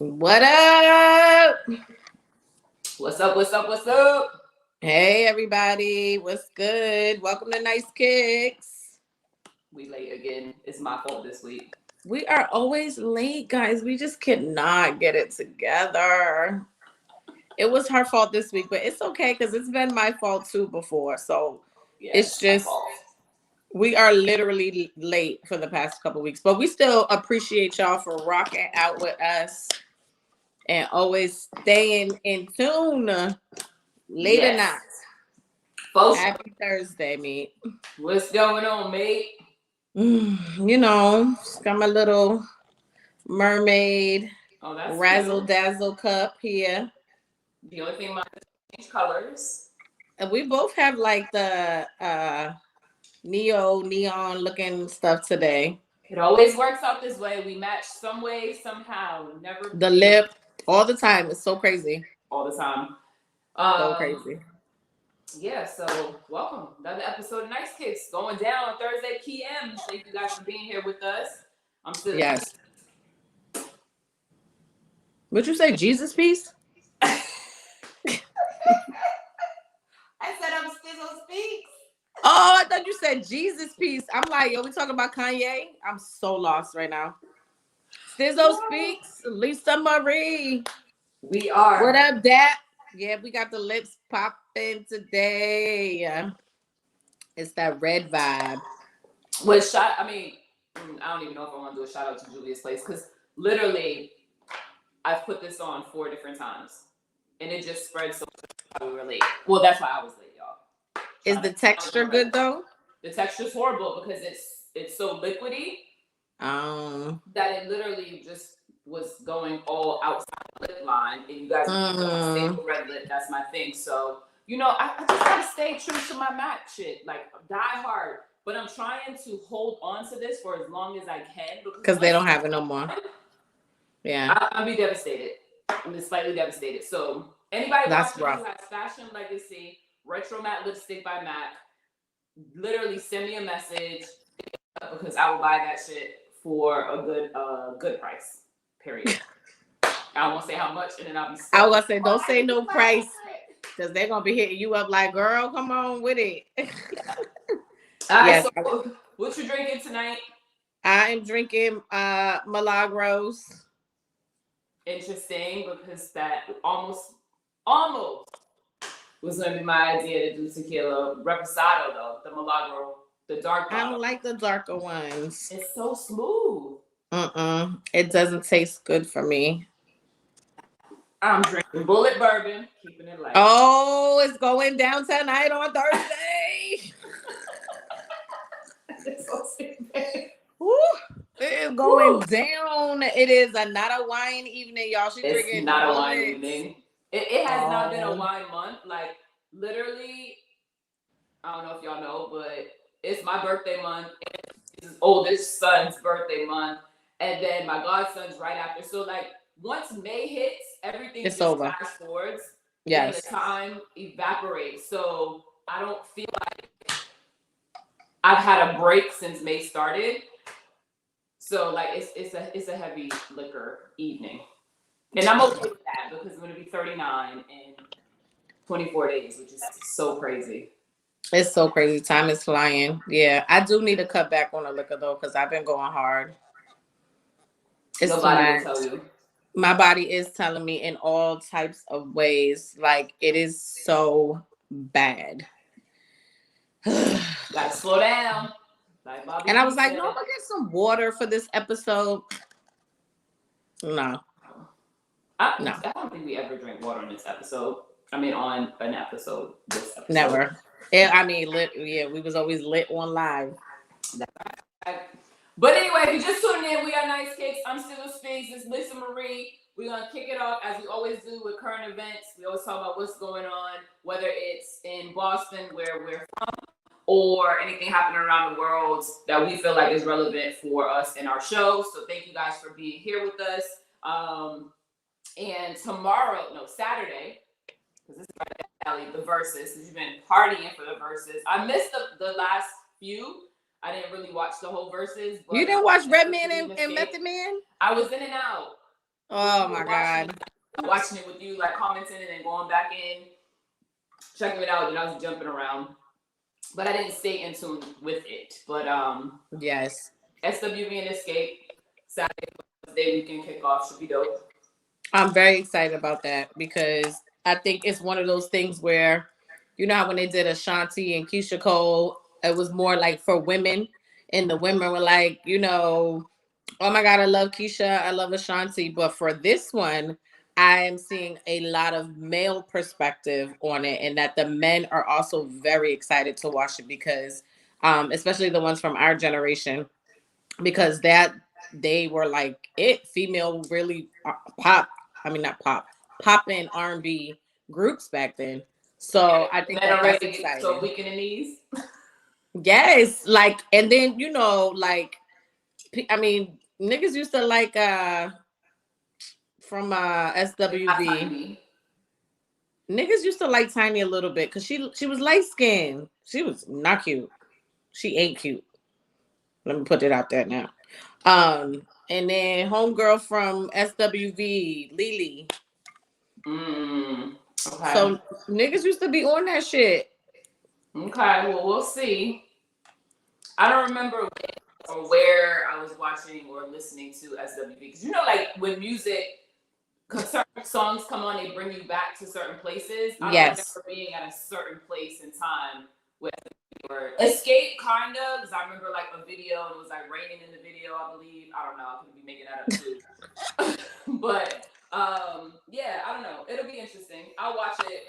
What up? What's up? What's up? What's up? Hey, everybody. What's good? Welcome to Nice Kicks. We late again. It's my fault this week. We are always late, guys. We just cannot get it together. It was her fault this week, but it's okay because it's been my fault too before. So it's My just, fault. we are literally late for the past couple weeks, but we still appreciate y'all for rocking out with us and always staying in tune late or not. Folks, Happy Thursday, mate. what's going on, mate? You know, got my little mermaid Oh, that's razzle cute. dazzle cup here. The only thing mine is change colors. And we both have like the neon looking stuff today. It always works out this way. We match some way, somehow. Never The lip all the time. It's so crazy. all the time. So crazy. Yeah, so welcome. Another episode of Nice Kicks going down on Thursday PM. Thank you guys for being here with us. I'm still Yes. Would you say Jesus piece? I said I'm Stizzle Speaks. Oh, I thought you said Jesus piece. I'm like, yo, we talking about Kanye? I'm so lost right now. Stizzo speaks. Lisa Marie. We are. What up, Dap? Yeah, we got the lips popping today. It's that red vibe. I don't even know if I want to do a shout out to Julia's Place because literally I've put this on 4 different times and it just spread so much. We were late. Well, that's why I was late, y'all. Is the texture good though? The texture's horrible because it's so liquidy that it literally just was going all outside the lip line, and you guys stay red lip. That's my thing. So I just gotta stay true to my MAC shit, like die hard. But I'm trying to hold on to this for as long as I can because they don't have it no more. Yeah, I'll be devastated. I'm just slightly devastated. So anybody watching who has Fashion Legacy Retro Matte Lipstick by MAC, literally send me a message because I will buy that shit for a good price. Period. I won't say how much, and then I'll be. I was gonna say, don't say no price, because they're gonna be hitting you up like, girl, come on with it. Yes. So what you drinking tonight? I am drinking Milagros. Interesting, because that almost was gonna be my idea to do tequila reposado though. The Milagro, the dark bottle. I don't like the darker ones. It's so smooth. It doesn't taste good for me. I'm drinking Bullet Bourbon, keeping it light. Oh, it's going down tonight on Thursday. It's so stupid. Woo, it is going down. It is not a wine evening, y'all. She's drinking. It's not a wine evening. It has not been a wine month. Like literally, I don't know if y'all know, but it's my birthday month. It's his oldest son's birthday month, and then my godson's right after. So like once May hits, everything just fast forwards. Yes. And the time evaporates. So I don't feel like I've had a break since May started. So like it's a heavy liquor evening. And I'm okay with that because I'm gonna be 39 in 24 days, which is so crazy. It's so crazy. Time is flying. Yeah, I do need to cut back on the liquor though, because I've been going hard. It's Nobody will tell you. My body is telling me in all types of ways. Like it is so bad. Gotta slow down. Like Bobby and I was like, no, I'm gonna get some water for this episode. No. I don't think we ever drank water on this episode. I mean, on an episode. This episode. Never. Lit. Yeah, we was always lit on live. But anyway, if you just tuned in, we are Nice Kicks. I'm Stizzle Speaks. It's Lisa Marie. We're gonna kick it off as we always do with current events. We always talk about what's going on, whether it's in Boston, where we're from, or anything happening around the world that we feel like is relevant for us in our show. So thank you guys for being here with us. And Saturday, because this is right the verses. You've been partying for the verses. I missed the last few. I didn't really watch the whole verses. But you didn't watch Redman and Method Man? I was in and out. Oh my God. Watching it with you, like commenting and then going back in, checking it out, and I was jumping around. But I didn't stay in tune with it. But yes. SWV and Escape, Saturday, Day weekend kickoff should be dope. I'm very excited about that because I think it's one of those things where, you know how when they did Ashanti and Keisha Cole, it was more like for women, and the women were like, you know, oh my God, I love Keisha, I love Ashanti. But for this one, I am seeing a lot of male perspective on it, and that the men are also very excited to watch it because, especially the ones from our generation, because that they were like it female really pop. I mean, not pop, pop in R&B groups back then. So I think that that's exciting. So weak in the knees. Yes, like, and then you know, like, I mean, niggas used to like from SWV. Niggas used to like Tiny a little bit because she was light skinned. She was not cute. She ain't cute. Let me put it out there now. And then homegirl from SWV, Lily. Okay. So niggas used to be on that shit. Okay, well, we'll see. I don't remember when or where I was watching or listening to SWV because you know, like when music, certain songs come on, they bring you back to certain places. I don't remember being at a certain place in time with Escape, kinda, because I remember like a video and it was like raining in the video, I believe. I don't know, I could be making that up too. But yeah, I don't know. It'll be interesting. I'll watch it,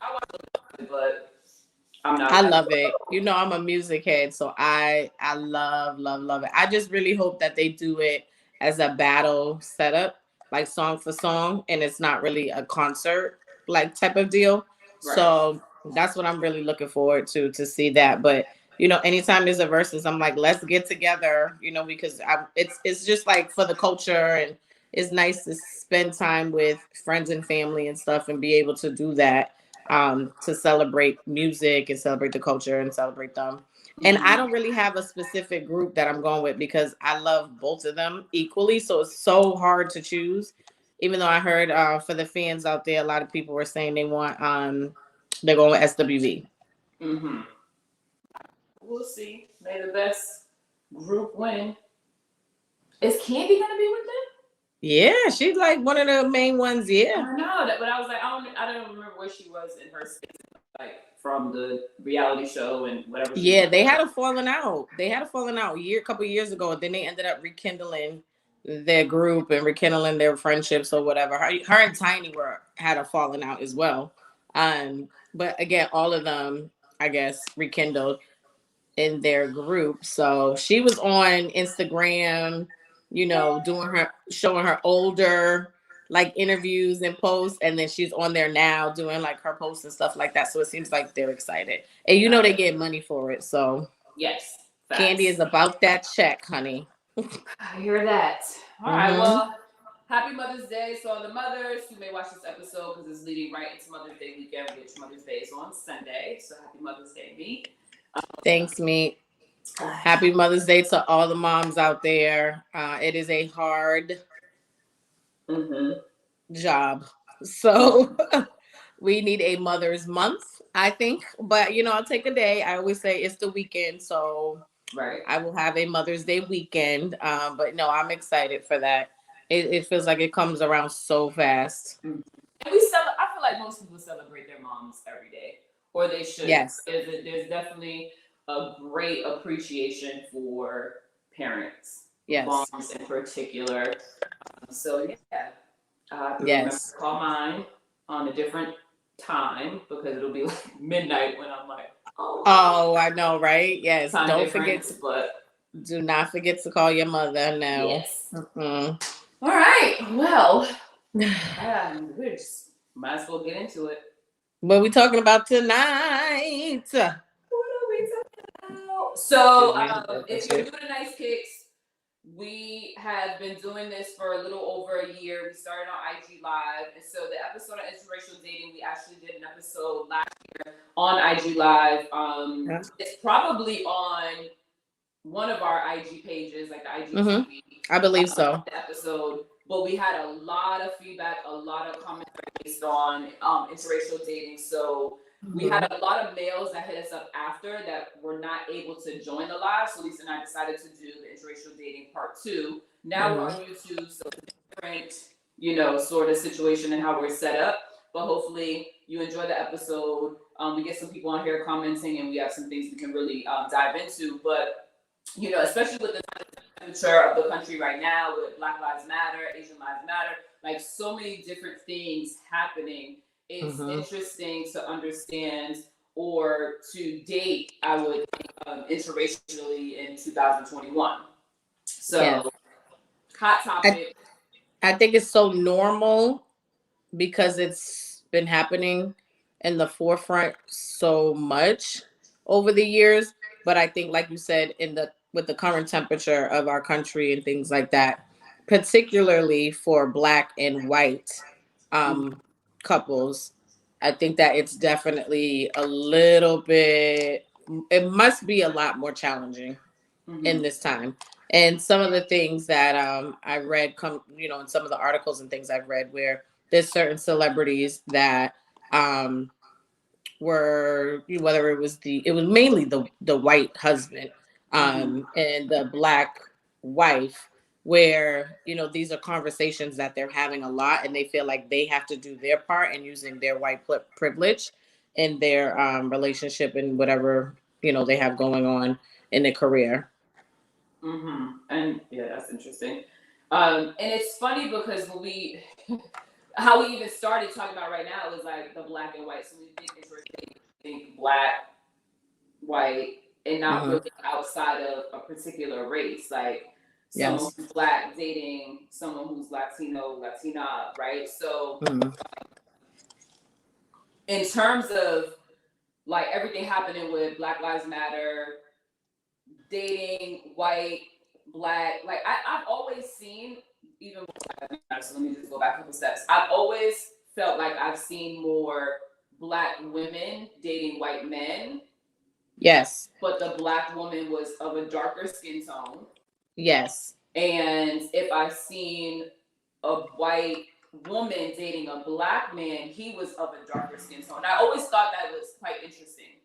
but I'm not. I love it. You know, I'm a music head, so I love it. I just really hope that they do it as a battle setup, like song for song, and it's not really a concert like type of deal. Right. So that's what I'm really looking forward to see that. But you know, anytime there's a versus, I'm like, let's get together, you know, because it's just like for the culture, and it's nice to spend time with friends and family and stuff and be able to do that, to celebrate music and celebrate the culture and celebrate them. And I don't really have a specific group that I'm going with because I love both of them equally. So it's so hard to choose. Even though I heard for the fans out there, a lot of people were saying they want they're going with SWV. Mm-hmm. We'll see. May the best group win. Is Candy gonna be with them? Yeah, she's like one of the main ones. Yeah, I know that, but I was like, I don't remember where she was in her space, like from the reality show and whatever. Yeah, they had a falling out. They had a falling out a couple years ago. And then they ended up rekindling their group and rekindling their friendships or whatever. Her and Tiny had a falling out as well. But again, all of them, I guess, rekindled in their group. So she was on Instagram, you know, showing her older like interviews and posts, and then she's on there now doing like her posts and stuff like that. So it seems like they're excited, and you know they get money for it. So yes, facts. Candy is about that check, honey. I hear that. All right, well, happy Mother's Day. So the mothers who may watch this episode because it's leading right into Mother's Day weekend, which Mother's Day is on Sunday. So happy Mother's Day, me. Thanks, me. Happy Mother's Day to all the moms out there. It is a hard job. So we need a Mother's Month, I think. But, you know, I'll take a day. I always say it's the weekend. So right. I will have a Mother's Day weekend. But no, I'm excited for that. It feels like it comes around so fast. And I feel like most people celebrate their moms every day. Or they should. Yes. There's definitely a great appreciation for parents. Yes. Moms in particular. So yeah. Yes. To call mine on a different time because it'll be like midnight when I'm like, oh, I know, right? Yes. Don't forget, do not forget to call your mother now. Yes. All right. Well, we just might as well get into it. What are we talking about tonight? What are we talking about? So, if you're new to Nyce Kicks, we have been doing this for a little over a year. We started on IG Live. And so the episode on interracial dating, we actually did an episode last year on IG Live. It's probably on one of our IG pages, like the IG TV. I believe so. The episode but we had a lot of feedback, a lot of comments based on interracial dating. So we had a lot of males that hit us up after that were not able to join the live. So Lisa and I decided to do the interracial dating part 2. Now we're on YouTube, so it's a different, you know, sort of situation and how we're set up. But hopefully you enjoy the episode. We get some people on here commenting, and we have some things we can really dive into. But, you know, especially with the temperature of the country right now, with Black Lives Matter, Asian Lives Matter, like so many different things happening, it's interesting to understand or to date, I would think, interracially in 2021. So, hot topic. I think it's so normal because it's been happening in the forefront so much over the years. But I think, like you said, with the current temperature of our country and things like that, particularly for Black and white couples, I think that it's definitely a little bit. It must be a lot more challenging in this time. And some of the things that I read in some of the articles and things I've read where there's certain celebrities that were, whether it was mainly the white husband and the Black wife, where these are conversations that they're having a lot, and they feel like they have to do their part in using their white privilege in their relationship and whatever they have going on in their career. And yeah, that's interesting. And it's funny because when how we even started talking about right now is like the Black and white. So we think Black, white, and not really outside of a particular race. Like someone who's Black dating someone who's Latino, Latina, right? So in terms of like everything happening with Black Lives Matter, dating white, Black, like I've always seen, even so let me just go back a couple steps. I've always felt like I've seen more Black women dating white men. Yes. But the Black woman was of a darker skin tone. Yes. And if I've seen a white woman dating a Black man, he was of a darker skin tone. I always thought that was quite interesting.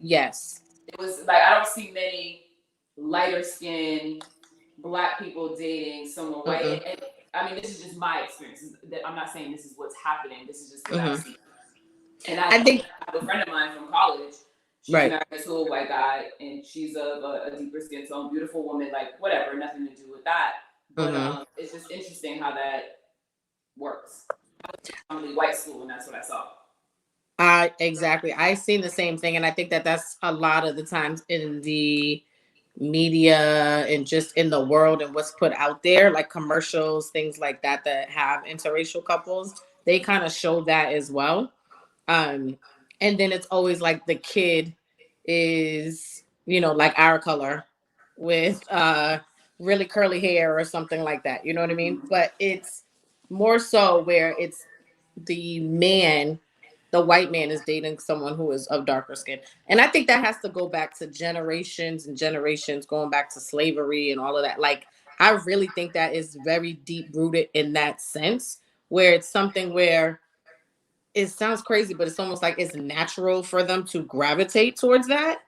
Yes. It was like, I don't see many lighter skinned Black people dating someone white. And I mean, this is just my experience. I'm not saying this is what's happening. This is just what I see. And I think I have a friend of mine from college. She's married to a white guy, and she's of a deeper skin tone, beautiful woman, like whatever, nothing to do with that. But it's just interesting how that works. I was in white school, and that's what I saw. Exactly. I've seen the same thing, and I think that that's a lot of the times in the media and just in the world and what's put out there, like commercials, things like that have interracial couples. They kind of show that as well. And then it's always like the kid is, like our color with really curly hair or something like that. You know what I mean? But it's more so where it's the white man is dating someone who is of darker skin. And I think that has to go back to generations and generations, going back to slavery and all of that. Like, I really think that is very deep rooted in that sense, where it's something where it sounds crazy, but it's almost like it's natural for them to gravitate towards that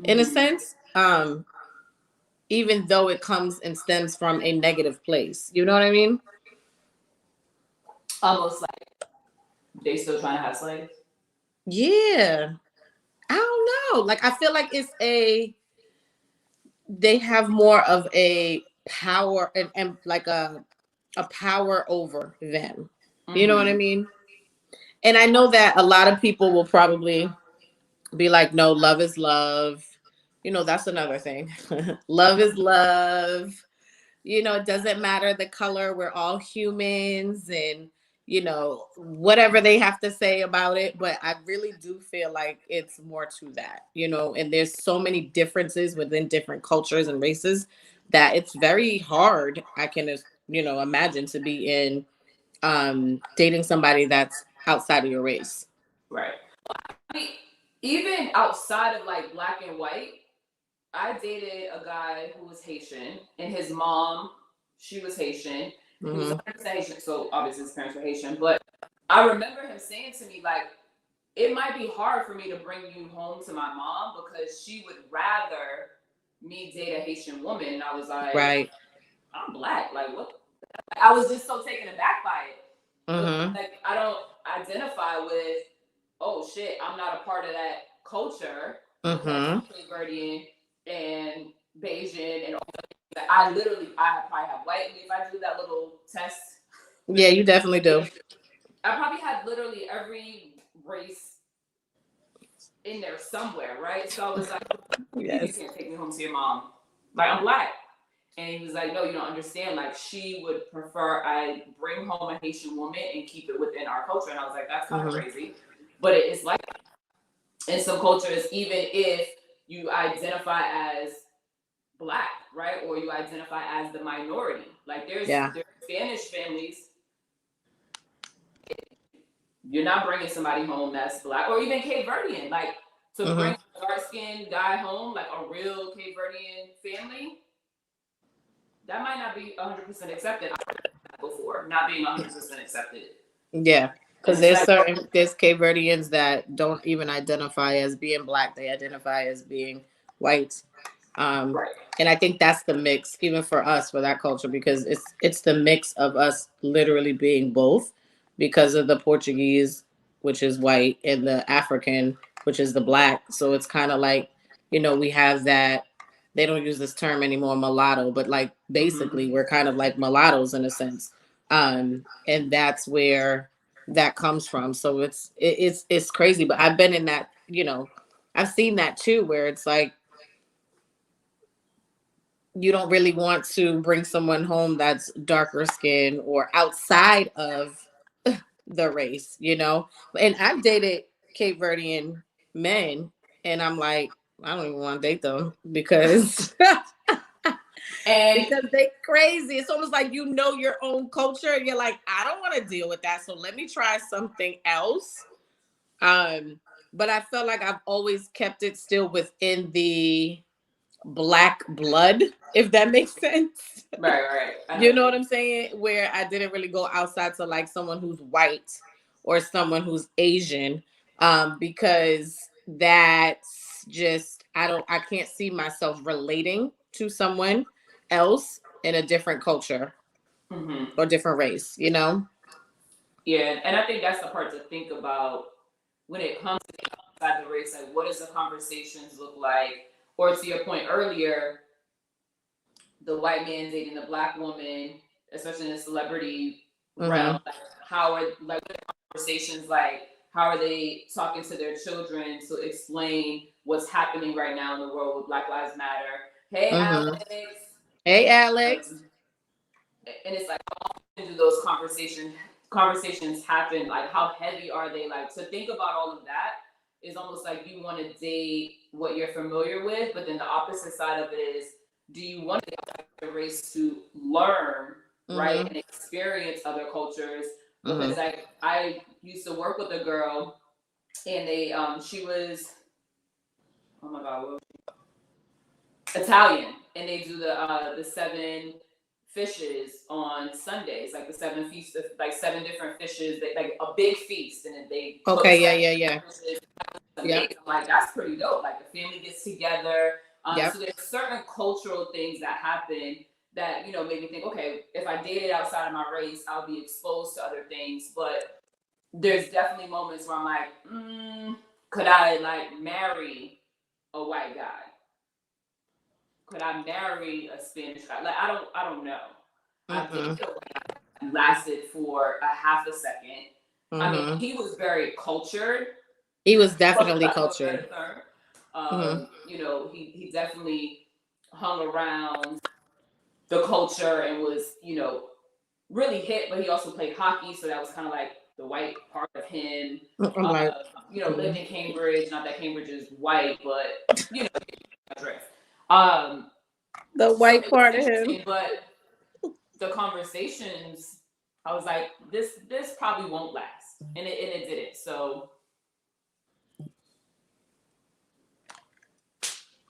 in a sense. Even though it comes and stems from a negative place. You know what I mean? Almost like they still trying to have slaves. Yeah. I don't know. Like, I feel like they have more of a power and like a power over them. You know what I mean? And I know that a lot of people will probably be like, no, love is love. That's another thing. Love is love. It doesn't matter the color. We're all humans, and whatever they have to say about it. But I really do feel like it's more to that, and there's so many differences within different cultures and races that it's very hard. I can, imagine to be in dating somebody that's outside of your race. Right. I mean, even outside of like Black and white, I dated a guy who was Haitian, and his mom, she was Haitian, He was 100% Haitian, so obviously his parents were Haitian. But I remember him saying to me, like, it might be hard for me to bring you home to my mom because she would rather me date a Haitian woman. And I was like, right. I'm Black. Like, what? I was just so taken aback by it. Like, I don't identify with, oh shit, I'm not a part of that culture. Cape Verdean and Bayesian and all that. I probably have white. If I do that little test. Yeah, you definitely do. I probably have literally every race in there somewhere, right? So I was like, yes. You can't take me home to your mom. Like, I'm Black. And he was like, no, you don't understand. Like, she would prefer I bring home a Haitian woman and keep it within our culture. And I was like, that's kind of crazy. But it's like, in some cultures, even if you identify as Black, right? Or you identify as the minority. Like, there's Spanish families. You're not bringing somebody home that's Black, or even Cape Verdean. Like, to bring a dark-skinned guy home, like a real Cape Verdean family, that might not be 100% accepted. I've heard that before, not being 100% accepted. Yeah, because there's Cape Verdeans that don't even identify as being Black; they identify as being white. Right. And I think that's the mix, even for us, for that culture, because it's the mix of us literally being both, because of the Portuguese, which is white, and the African, which is the Black. So it's kind of like, we have that. They don't use this term anymore, mulatto, but like basically we're kind of like mulattoes in a sense, and that's where that comes from. So it's crazy, but I've been in that. I've seen that too, where it's like, you don't really want to bring someone home that's darker skin or outside of the race, And I've dated Cape Verdean men, and I'm like, I don't even want to date them because because they crazy. It's almost like your own culture, and you're like, I don't want to deal with that, so let me try something else. But I felt like I've always kept it still within the Black blood, if that makes sense. Right. You know what I'm saying? Where I didn't really go outside to like someone who's white or someone who's Asian, because that's just, I can't see myself relating to someone else in a different culture or different race, Yeah, and I think that's the part to think about when it comes to outside the race. Like, what does the conversations look like? Or to your point earlier, the white man dating the Black woman, especially in the celebrity realm, like, how are conversations like? How are they talking to their children to explain what's happening right now in the world with Black Lives Matter? Hey, Alex. Hey, Alex. And it's like, how often do those conversations happen? Like, how heavy are they? Like, to think about all of that is almost like you want to date what you're familiar with, but then the opposite side of it is, do you want to date the race to learn, right, and experience other cultures? Because I used to work with a girl, and she was, oh my God, Italian, and they do the 7 fishes on Sundays, like the 7 feasts, like 7 different fishes, like a big feast, and then they yeah. I'm like, that's pretty dope. Like, the family gets together. So there's certain cultural things that happen that made me think, okay, if I dated outside of my race, I'll be exposed to other things. But there's definitely moments where I'm like, could I like marry a white guy? Could I marry a Spanish guy? Like, I don't know. I think it lasted for a half a second. I mean, he was very cultured. He was definitely cultured. He definitely hung around the culture and was, really hip, but he also played hockey, so that was kind of like the white part of him. Lived in Cambridge. Not that Cambridge is white, but the white part of him. But the conversations, I was like, this probably won't last, and it didn't. So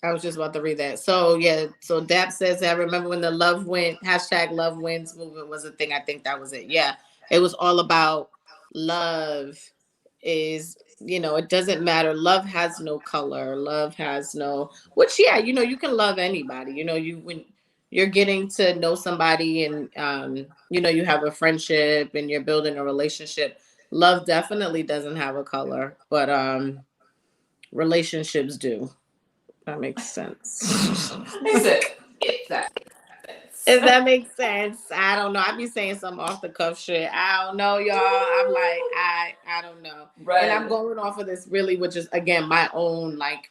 I was just about to read that. So yeah, so Dap says, I remember when the love win hashtag love wins movement was a thing. I think that was it. Yeah. It was all about love is, it doesn't matter. Love has no color. Love has no, which yeah, you can love anybody. When you're getting to know somebody and you have a friendship and you're building a relationship, love definitely doesn't have a color, but relationships do. That makes sense. If that If that makes sense, I don't know. I be saying some off the cuff shit. I don't know, y'all. I'm like, I don't know. Right. And I'm going off of this really, which is again my own like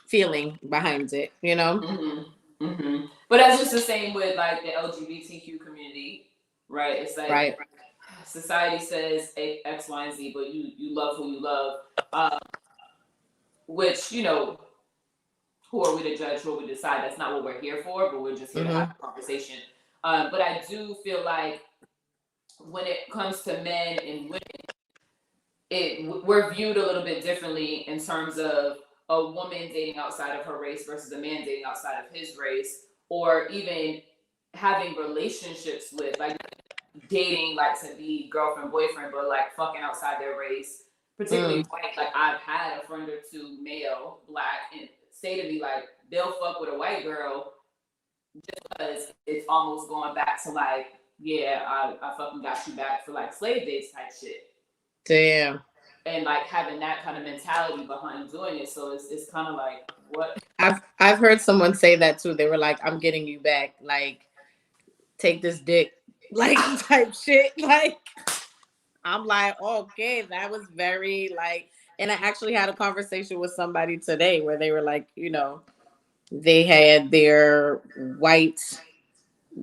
feeling behind it. Mm-hmm. Mm-hmm. But that's just the same with like the LGBTQ community, right? It's like right. Society says X, Y, and Z, but you love who you love, which who are we to judge? Who are we to decide? That's not what we're here for, but we're just here to have a conversation. But I do feel like when it comes to men and women, we're viewed a little bit differently in terms of a woman dating outside of her race versus a man dating outside of his race, or even having relationships with, like, dating, like, to be girlfriend, boyfriend, but like fucking outside their race, particularly white. Like, I've had a friend or two, male, black, and say to me, like, they'll fuck with a white girl just because it's almost going back to like, yeah, I fucking got you back for like slave days type shit. Damn. And like having that kind of mentality behind doing it. So it's kind of like, what? I've heard someone say that too. They were like, I'm getting you back. Like, take this dick. Like, type shit. Like, I'm like, okay, that was very like, and I actually had a conversation with somebody today where they were like, they had their white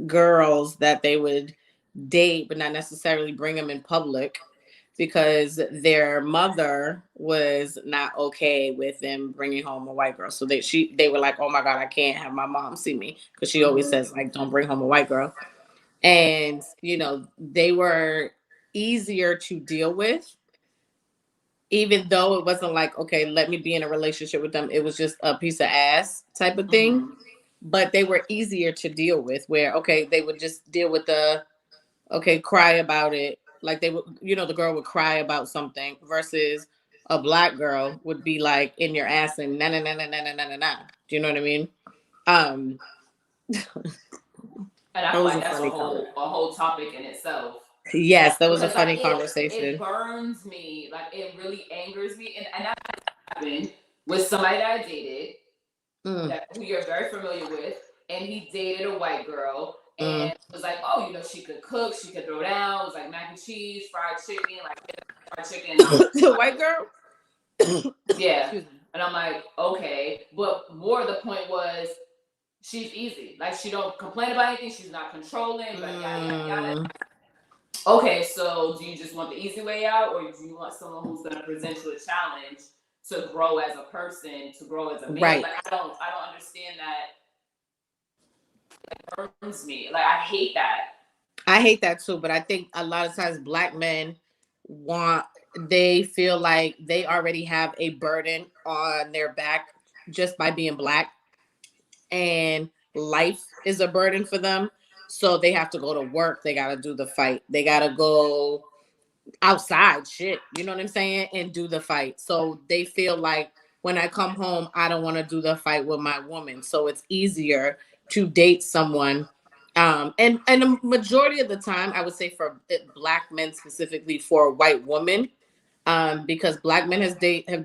girls that they would date, but not necessarily bring them in public because their mother was not okay with them bringing home a white girl. So they were like, oh my God, I can't have my mom see me, because she always says like, don't bring home a white girl. And, they were easier to deal with, even though it wasn't like, okay, let me be in a relationship with them. It was just a piece of ass type of thing. But they were easier to deal with, where, okay, they would just deal with cry about it. Like they would, the girl would cry about something versus a black girl would be like in your ass and na na na na na na na na. Do you know what I mean? And I feel like that's a whole topic in itself. Yes, that was a funny conversation. It burns me, like it really angers me, and that happened with somebody that I dated, who you're very familiar with, and he dated a white girl, and was like, oh, she could cook, she could throw down. It was like mac and cheese, fried chicken, The white girl. Yeah, and I'm like, okay, but more the point was, she's easy. Like, she don't complain about anything. She's not controlling, but yada, yada, yada. Okay, so do you just want the easy way out, or do you want someone who's going to present you a challenge to grow as a person, to grow as a man? Right. Like, I don't understand that. It burns me. Like, I hate that. I hate that too, but I think a lot of times black men they feel like they already have a burden on their back just by being black, and life is a burden for them. So they have to go to work. They got to do the fight. They got to go outside, shit. You know what I'm saying? And do the fight. So they feel like when I come home, I don't want to do the fight with my woman. So it's easier to date someone. And the majority of the time, I would say for black men specifically, for a white woman, because black men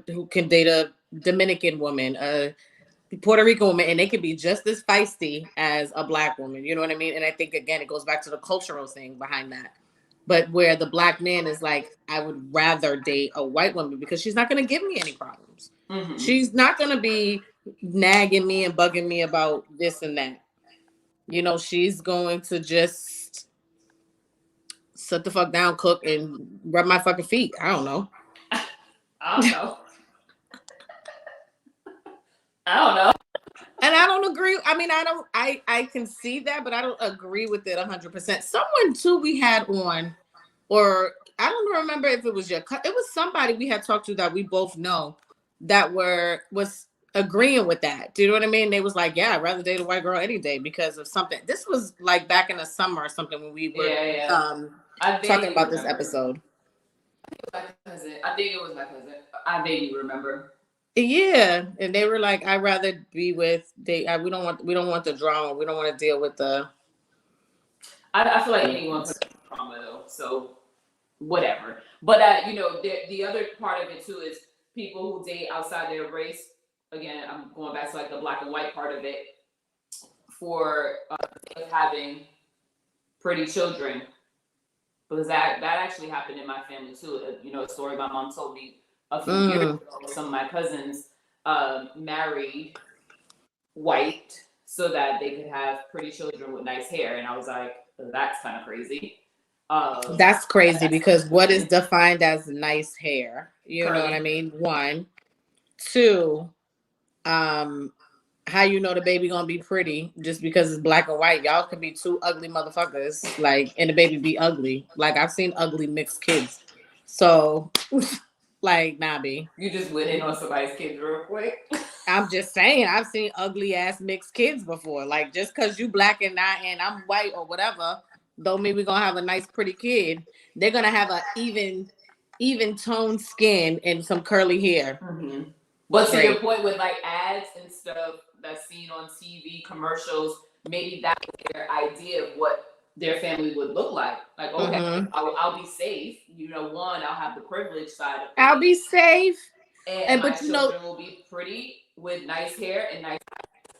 who can date a Dominican woman, a Puerto Rican woman, and they can be just as feisty as a black woman. You know what I mean? And I think, again, it goes back to the cultural thing behind that. But where the black man is like, I would rather date a white woman because she's not going to give me any problems. She's not going to be nagging me and bugging me about this and that. She's going to just sit the fuck down, cook, and rub my fucking feet. I don't know. I don't know. I don't know. And I don't agree. I mean, I can see that, but I don't agree with it 100%. Someone too we had on, or I don't remember if it was it was somebody we had talked to that we both know that was agreeing with that. Do you know what I mean? They was like, yeah, I'd rather date a white girl any day because of something. This was like back in the summer or something when we were talking about this episode. I think it was my cousin. I vaguely remember. Yeah, and they were like, "I'd rather be with we don't want the drama. We don't want to deal with the." I feel like anyone puts drama though, so whatever. But you know, the other part of it too is people who date outside their race. Again, I'm going back to like the black and white part of it. For having pretty children, because that actually happened in my family too. You know, a story my mom told me a few years ago. Some of my cousins married white so that they could have pretty children with nice hair, and I was like, that's kind of crazy. That's crazy because what is defined as nice hair? You know what I mean? 1, 2, how you know the baby gonna be pretty just because it's black and white? Y'all could be 2 ugly motherfuckers, like, and the baby be ugly. Like, I've seen ugly mixed kids. So, like, nah, B. You just went in on somebody's kids real quick. I'm just saying, I've seen ugly ass mixed kids before. Like, just because you black and I'm white or whatever, don't mean we're gonna have a nice pretty kid. They're gonna have a even toned skin and some curly hair. Mm-hmm. But to your point with like ads and stuff that's seen on TV, commercials, maybe that's their idea of what their family would look like. Like, okay, I'll be safe. You know, one, I'll have the privilege side of things. I'll be safe. And my children will be pretty with nice hair and nice eyes.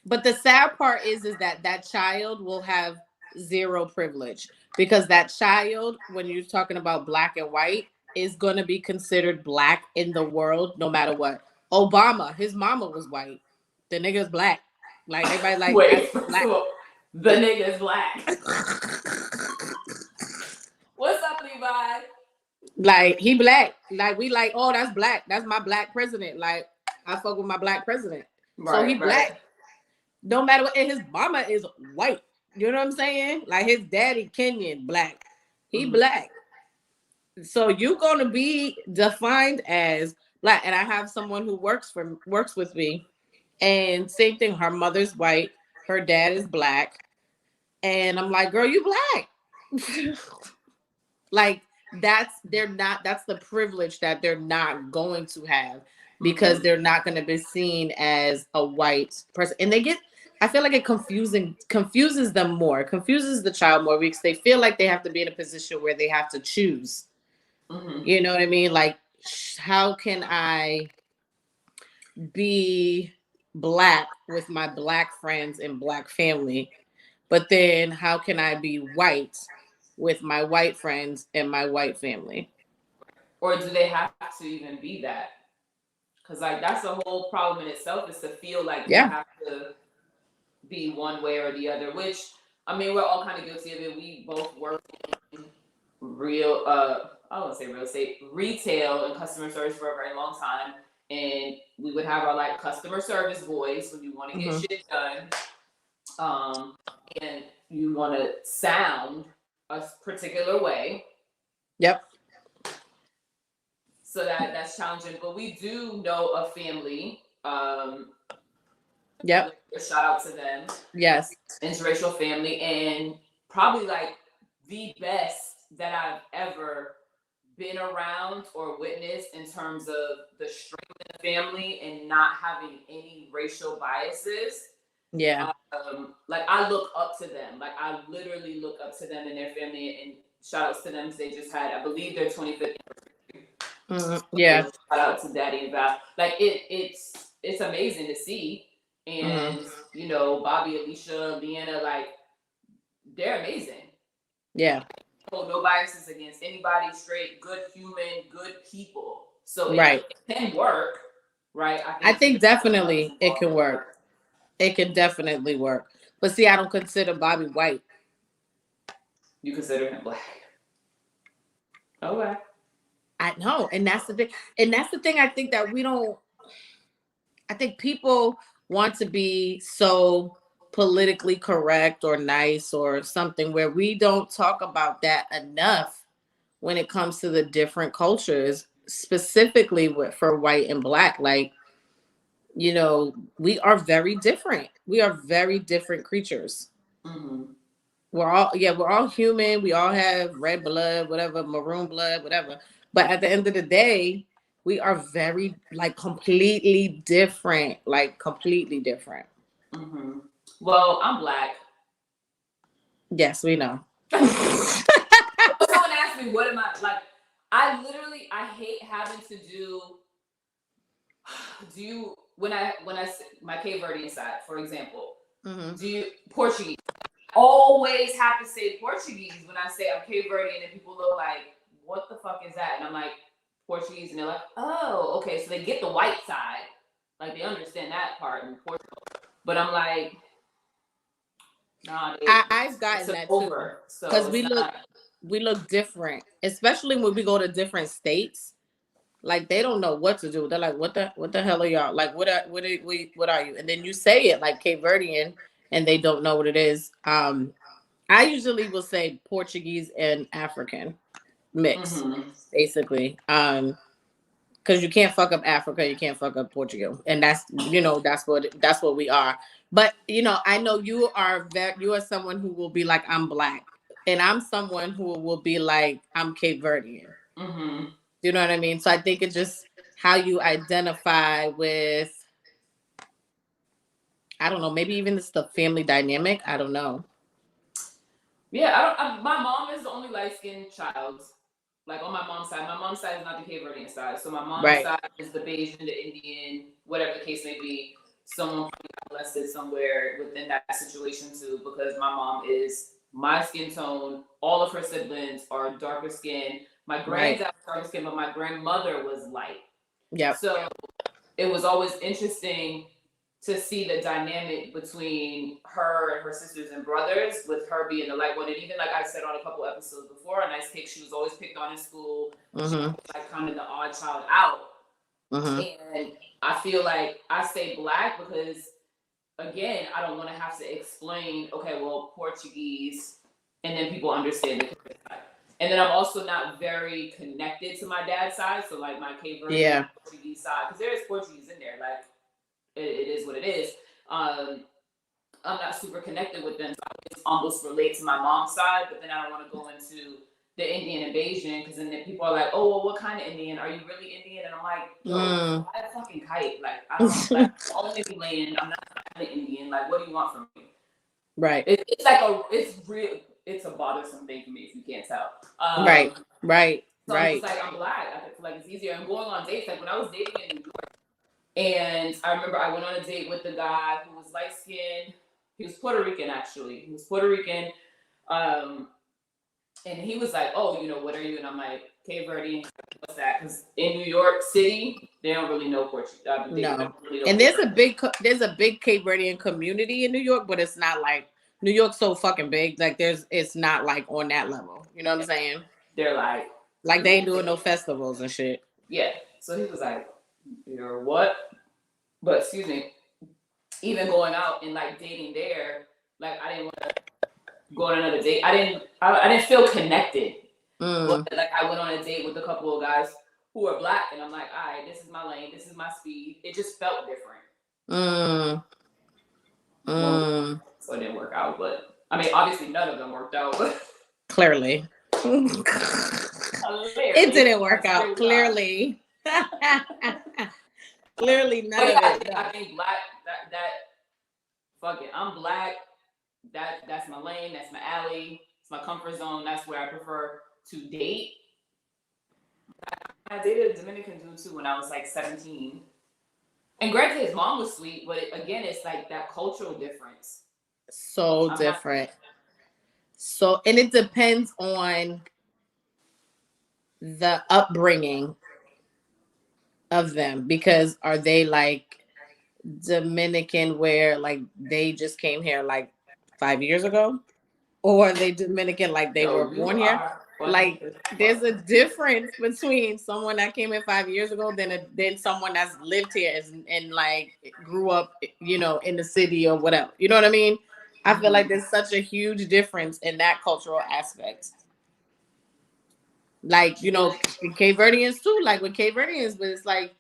But the sad part is that child will have 0 privilege because that child, when you're talking about black and white, is going to be considered black in the world no matter what. Obama, his mama was white. The nigga's black. Like, everybody like, wait, black. The nigga's black. What's up, Levi? Like, he black. Like, we like, oh, that's black. That's my black president. Like, I fuck with my black president. Right, so he black. No matter what. And his mama is white. You know what I'm saying? Like, his daddy Kenyan, black. He black. So you're going to be defined as black. And I have someone who works with me. And same thing. Her mother's white. Her dad is black. And I'm like, girl, you black. Like, that's the privilege that they're not going to have because they're not going to be seen as a white person. And I feel like it confuses them more, confuses the child more because they feel like they have to be in a position where they have to choose. You know what I mean? Like, how can I be black with my black friends and black family, but then how can I be white with my white friends and my white family? Or do they have to even be that? Because like that's the whole problem in itself, is to feel like you have to be one way or the other, which I mean we're all kind of guilty of it. We both work in real I wouldn't say real estate, retail and customer service for a very long time. And we would have our like customer service voice when you want to get shit done. And you want to sound a particular way. Yep. So that's challenging. But we do know a family. Yep. Shout out to them. Yes. Interracial family. And probably like the best that I've ever been around or witnessed in terms of the strength in the family and not having any racial biases. Yeah. Like I look up to them. Like I literally look up to them and their family, and shout outs to them because they just had, I believe, their 25th anniversary. Yeah. So shout out to Daddy and Val. Like it's amazing to see. And you know, Bobby, Alicia, Leanna, like they're amazing. Yeah. No biases against anybody, straight, good human, good people. So it can work, right? I think definitely it can work. It can definitely work. But see, I don't consider Bobby white. You consider him black. Okay. I know. And that's the thing. And that's the thing I think that we don't, I think people want to be so politically correct or nice or something where we don't talk about that enough when it comes to the different cultures, specifically for white and black. Like, you know, we are very different. We are very different creatures. Mm-hmm. We're all human. We all have red blood, whatever, maroon blood, whatever. But at the end of the day, we are very like completely different, like completely different. Mm-hmm. Well, I'm Black. Yes, we know. Someone asked me, what am I like? I hate having to do you, when I my Cape Verdean side, for example, do you Portuguese? Always have to say Portuguese when I say I'm Cape Verdean, and people look like, what the fuck is that? And I'm like, Portuguese, and they're like, oh, okay, so they get the white side, like they understand that part in Portugal, but I'm like, nah, I've gotten that too, because so we look different, especially when we go to different states. Like they don't know what to do. They're like, what the hell are y'all? Like what are you? And then you say it like Cape Verdean, and they don't know what it is. I usually will say Portuguese and African mix, basically. Because you can't fuck up Africa, you can't fuck up Portugal, and that's, you know, that's what we are. But you know, I know you are someone who will be like, I'm Black, and I'm someone who will be like, I'm Cape Verdean. Mm-hmm. You know what I mean? So I think it's just how you identify with, I don't know, maybe even it's the family dynamic. I don't know. Yeah, my mom is the only light skinned child. Like on my mom's side. My mom's side is not the Cape Verdean side. So my mom's side is the Bayesian, the Indian, whatever the case may be. Someone probably got molested somewhere within that situation too, because my mom is my skin tone. All of her siblings are darker skin. My granddad was darker skin, but my grandmother was light. Yeah. So it was always interesting to see the dynamic between her and her sisters and brothers, with her being the light one. And even like I said on a couple episodes before, a Nyce Cake, she was always picked on in school. She was like kind of the odd child out. And I feel like I say Black because, again, I don't want to have to explain, okay, well, Portuguese, and then people understand the side. And then I'm also not very connected to my dad's side. So like my Cape Verdean Portuguese side, because there is Portuguese in there. Like it is what it is. I'm not super connected with them, so I almost relate to my mom's side, but then I don't want to go into the Indian and Bayesian, because then people are like, oh, well, what kind of Indian? Are you really Indian? And I'm like, yo, fly a fucking kite. Like, I don't like only land. I'm not kind of Indian. Like, what do you want from me? Right. It's like it's a bothersome thing for me if you can't tell. Right. So I'm just like, I'm Black. I feel like it's easier. And going on dates, like when I was dating in New York, and I remember I went on a date with the guy who was light skinned. He was Puerto Rican, actually. He was Puerto Rican. And he was like, oh, you know, what are you? And I'm like, Cape Verdean. What's that? Because in New York City, they don't really know Portuguese. No. And there's a big Cape Verdean community in New York, but it's not like New York's so fucking big. Like it's not like on that level. You know what I'm saying? They're like they ain't doing no festivals and shit. Yeah. So he was like, you're what? But excuse me, even going out and like dating there, like I didn't want to go on another date. I didn't feel connected. But like I went on a date with a couple of guys who were Black, and I'm like, all right, this is my lane, this is my speed. It just felt different. So it didn't work out, but I mean, obviously none of them worked out. Clearly. It didn't work out. Clearly. Clearly none of it. I think Black, that fuck it. I'm Black. That's my lane, that's my alley, it's my comfort zone, that's where I prefer to date. I dated a Dominican dude too when I was like 17. And granted, his mom was sweet, but again, it's like that cultural difference. So different. So, and it depends on the upbringing of them, because are they like Dominican where like they just came here like 5 years ago? Or are they Dominican like they were born here? Like there's a difference between someone that came in 5 years ago than someone that's lived here and like grew up, you know, in the city or whatever. You know what I mean? I feel like there's such a huge difference in that cultural aspect. Like, you know, Cape Verdeans too, like with Cape Verdeans, but it's like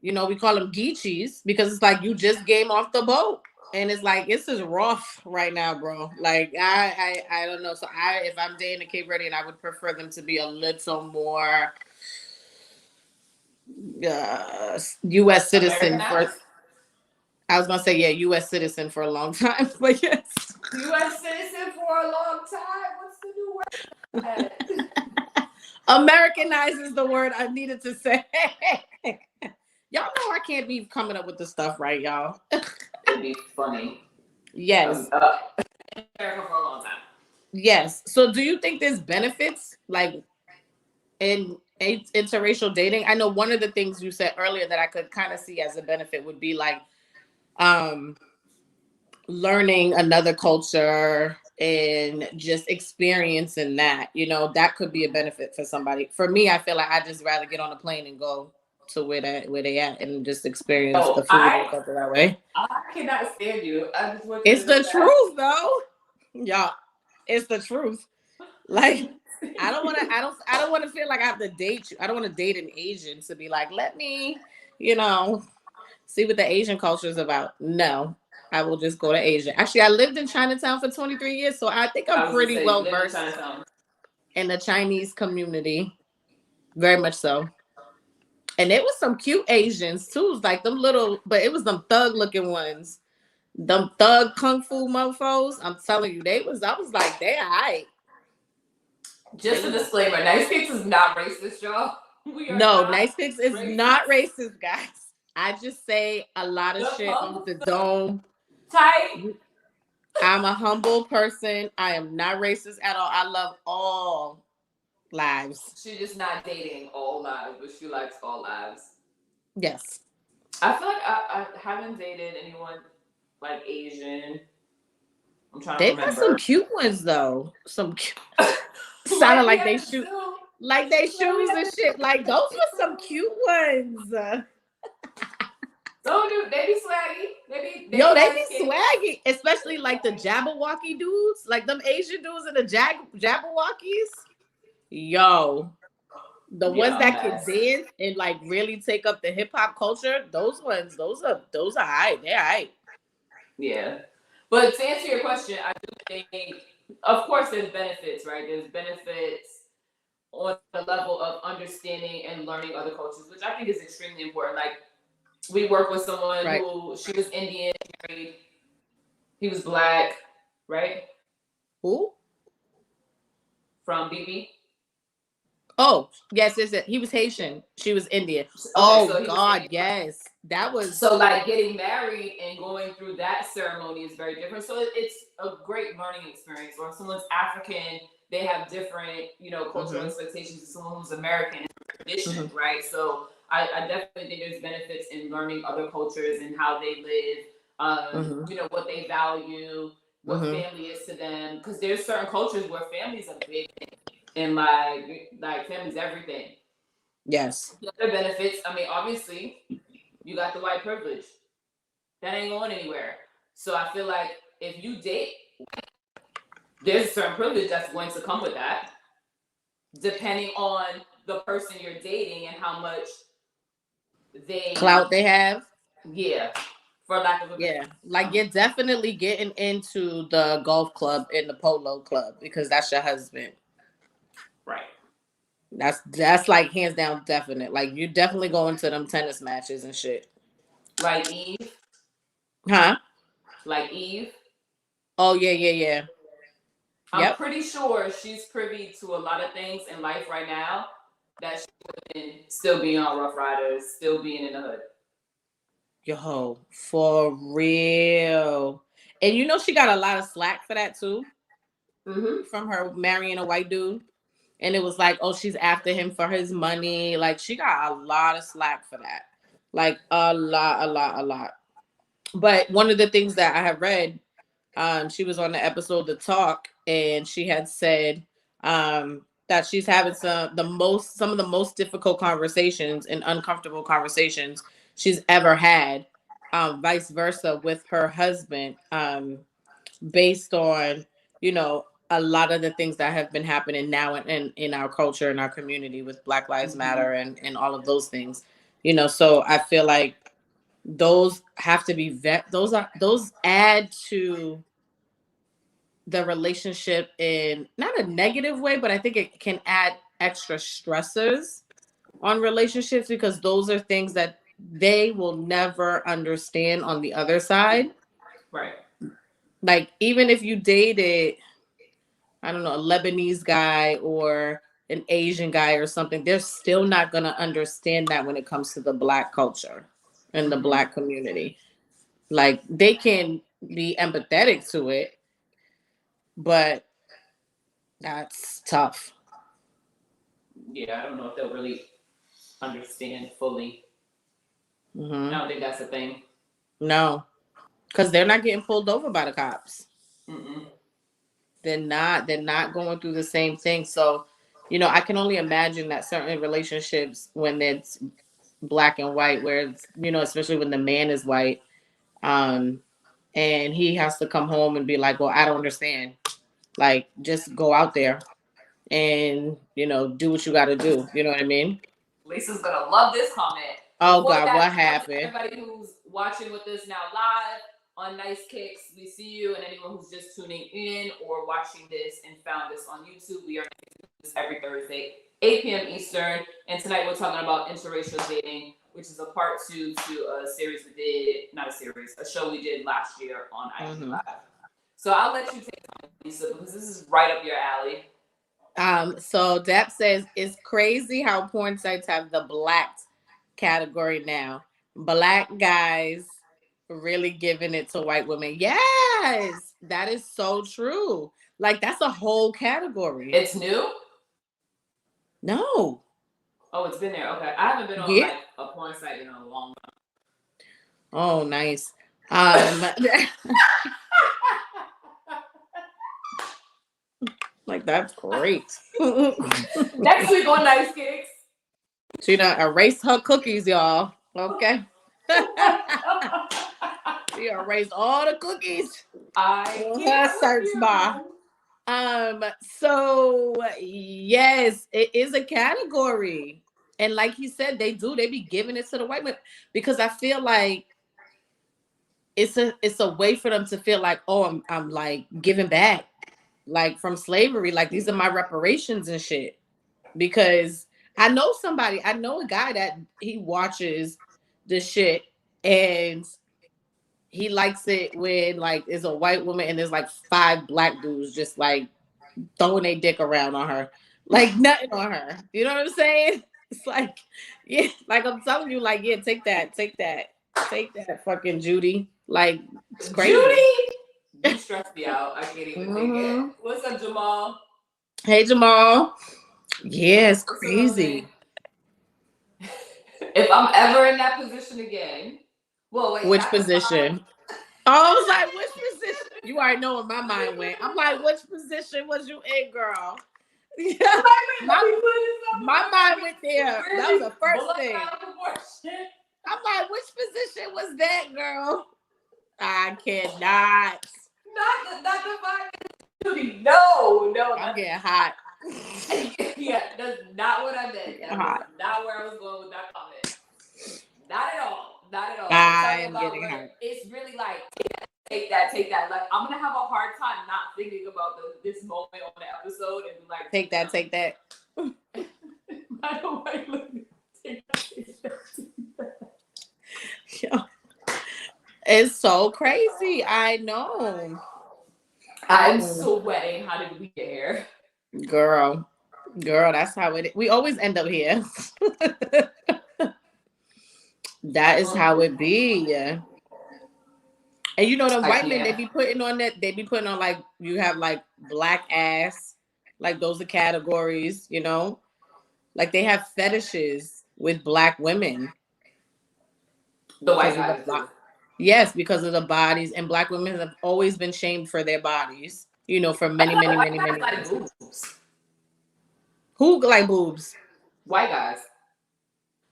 You know, we call them geechies because it's like you just came off the boat. And it's like this is rough right now, bro. Like I don't know. So if I'm dating a Cape Verdean, I would prefer them to be a little more U.S. citizen for. I was gonna say U.S. citizen for a long time, but yes. U.S. citizen for a long time. What's the new word? Americanized is the word I needed to say. Y'all know I can't be coming up with the stuff, right, y'all? It'd be funny. Yes. America for a long time. Yes. So do you think there's benefits like in interracial dating? I know one of the things you said earlier that I could kind of see as a benefit would be like learning another culture and just experiencing that. You know, that could be a benefit for somebody. For me, I feel like I just rather get on a plane and go to where they at and just experience the food and stuff that way. I cannot stand you. It's the truth, though. Y'all, it's the truth. Like, I don't want to feel like I have to date you. I don't want to date an Asian to be like, let me, you know, see what the Asian culture is about. No, I will just go to Asia. Actually, I lived in Chinatown for 23 years, so I think I'm pretty well versed in the Chinese community. Very much so. And there was some cute Asians too. It was like them little, but it was them thug looking ones. Them thug kung fu mofos. I'm telling you, I was like, they all right. Just a disclaimer, Nyce Pics is not racist, y'all. No, Nyce Pics is not racist, guys. I just say a lot of shit off the dome. Tight. I'm a humble person. I am not racist at all. I love all lives. She's just not dating all lives, but she likes all lives. Yes. I feel like I haven't dated anyone like Asian. I'm trying to remember. They got some cute ones though. Some cute. Sounded like they shoot, like they shoes and shit. Like those were some cute ones. So dude, they be swaggy. They be swaggy, especially like the Jabberwocky dudes, like them Asian dudes in the Jabberwockies. Yo, the ones that can dance and like really take up the hip hop culture. Those are high. They're high. Yeah, but to answer your question, I do think, of course, there's benefits, right? There's benefits on the level of understanding and learning other cultures, which I think is extremely important. Like, we work with someone who, she was Indian, married, he was black, right? Who? From BB. Oh, yes, he was Haitian. She was Indian. Okay, so God, yes. That was so like getting married and going through that ceremony is very different. So it's a great learning experience. Or if someone's African, they have different, cultural expectations than someone who's American tradition, right? So I definitely think there's benefits in learning other cultures and how they live, what they value, what family is to them. Because there's certain cultures where family's a big thing. And like family's everything. Yes. The other benefits, I mean, obviously, you got the white privilege. That ain't going anywhere. So I feel like if you date, there's a certain privilege that's going to come with that, depending on the person you're dating and how much clout they have. Yeah. For lack of a better. Like you're definitely getting into the golf club and the polo club because that's your husband. Right. That's like hands down definite. Like you definitely going to them tennis matches and shit. Like Eve. Huh? Like Eve. Oh yeah. I'm pretty sure she's privy to a lot of things in life right now that she wouldn't still be on Rough Riders, still being in the hood. Yo, for real. And she got a lot of slack for that too. From her marrying a white dude. And it was like, oh, she's after him for his money. Like she got a lot of slack for that. Like a lot. But one of the things that I have read, she was on the episode The Talk, and she had said that she's having some of the most difficult conversations and uncomfortable conversations she's ever had, vice versa with her husband, based on a lot of the things that have been happening now in our culture and our community with Black Lives Matter and all of those things. So I feel like those have to be those add to the relationship in not a negative way, but I think it can add extra stressors on relationships because those are things that they will never understand on the other side. Right. Like even if you dated, I don't know, a Lebanese guy or an Asian guy or something, they're still not going to understand that when it comes to the Black culture and the Black community. Like they can be empathetic to it, but that's tough. Yeah, I don't know if they'll really understand fully. I don't think that's a thing. No, because they're not getting pulled over by the cops. Mm-mm. They're not going through the same thing. So, I can only imagine that certain relationships when it's black and white, where it's, especially when the man is white, and he has to come home and be like, well, I don't understand. Like, just go out there and, do what you got to do. You know what I mean? Lisa's going to love this comment. Oh, God, what happened? Everybody who's watching with us now live on Nyce Kicks, we see you. And anyone who's just tuning in or watching this and found us on YouTube, we are this every Thursday, 8 p.m. Eastern. And tonight we're talking about interracial dating, which is a part 2 to a series we did, not a series, a show we did last year on IG Live. So I'll let you take it, Lisa, because this is right up your alley. So Dap says it's crazy how porn sites have the Black category now. Black guys really giving it to white women. Yes, that is so true. Like that's a whole category. It's new? No. Oh, it's been there. Okay. I haven't been on like a porn site in a long time. Oh, nice. Like that's great. Next week on Nyce Kicks. She done erased her cookies, y'all. Okay. She erased all the cookies on her search bar. So yes, it is a category. And like he said, they be giving it to the white men because I feel like it's a way for them to feel like, oh, I'm like giving back, like from slavery, like these are my reparations and shit. Because I know a guy that he watches the shit and he likes it when like there's a white woman and there's like 5 black dudes just like throwing their dick around on her, like nothing on her. You know what I'm saying? It's like, yeah, like I'm telling you, like, yeah, take that, fucking Judy. Like, it's crazy. Judy, you stress me out. I can't even take it. What's up, Jamal? Hey, Jamal. Yeah, it's crazy. If I'm ever in that position again, well, wait. Which position? I was like, which position? You already know where my mind went. I'm like, which position was you in, girl? Yeah. my mind went there. That was the first thing. I'm like, which position was that, girl? I cannot. Not the vibe. No. I'm getting hot. Yeah, that's not what I meant. That was not where I was going with that comment. Not at all. I am getting hot. It's really like take that. Like I'm gonna have a hard time not thinking about this moment on the episode and be like, take that. I don't like take that. Yeah. It's so crazy. I know. I'm sweating. How did we get here? Girl, that's how it is. We always end up here. That is how it be. And you know the white men, they be putting on like, you have like black ass, like those are categories, like they have fetishes with black women. The white guys. Yes, because of the bodies, and black women have always been shamed for their bodies, for many like boobs. Who like boobs? White guys.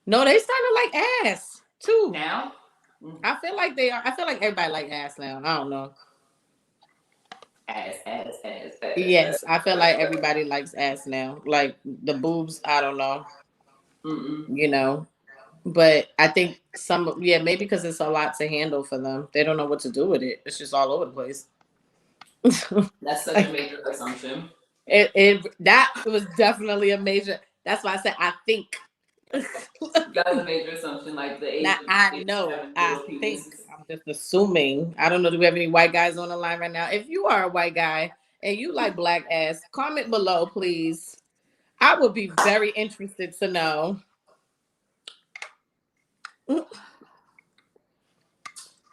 No, they starting to like ass too. Now? I feel like they are. I feel like everybody like ass now. I don't know. Ass. Yes, I feel like everybody likes ass now. Like the boobs, I don't know. But I think maybe because it's a lot to handle for them. They don't know what to do with it. It's just all over the place. That's such a major assumption. That was definitely a major. That's why I said I think. That was a major assumption, like the age. Now, I know. I think. I'm just assuming. I don't know. Do we have any white guys on the line right now? If you are a white guy and you like black ass, comment below, please. I would be very interested to know.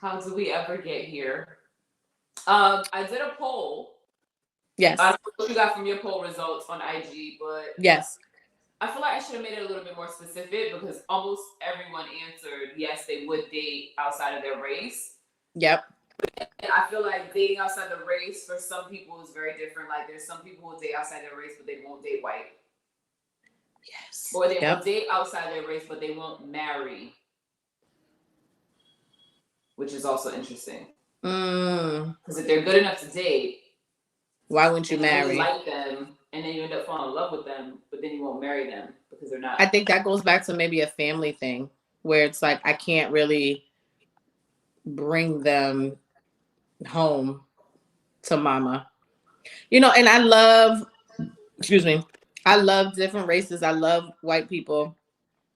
How did we ever get here? I did a poll. Yes. I don't know what you got from your poll results on IG, but yes. I feel like I should have made it a little bit more specific because almost everyone answered yes, they would date outside of their race. Yep. And I feel like dating outside the race for some people is very different. Like there's some people who date outside their race, but they won't date white. Yes. Or they will date outside their race, but they won't marry. Which is also interesting. Because if they're good enough to date, why wouldn't you marry? Really like them, and then you end up falling in love with them, but then you won't marry them because they're not. I think that goes back to maybe a family thing where it's like I can't really bring them home to mama. You know, and I love different races. I love white people.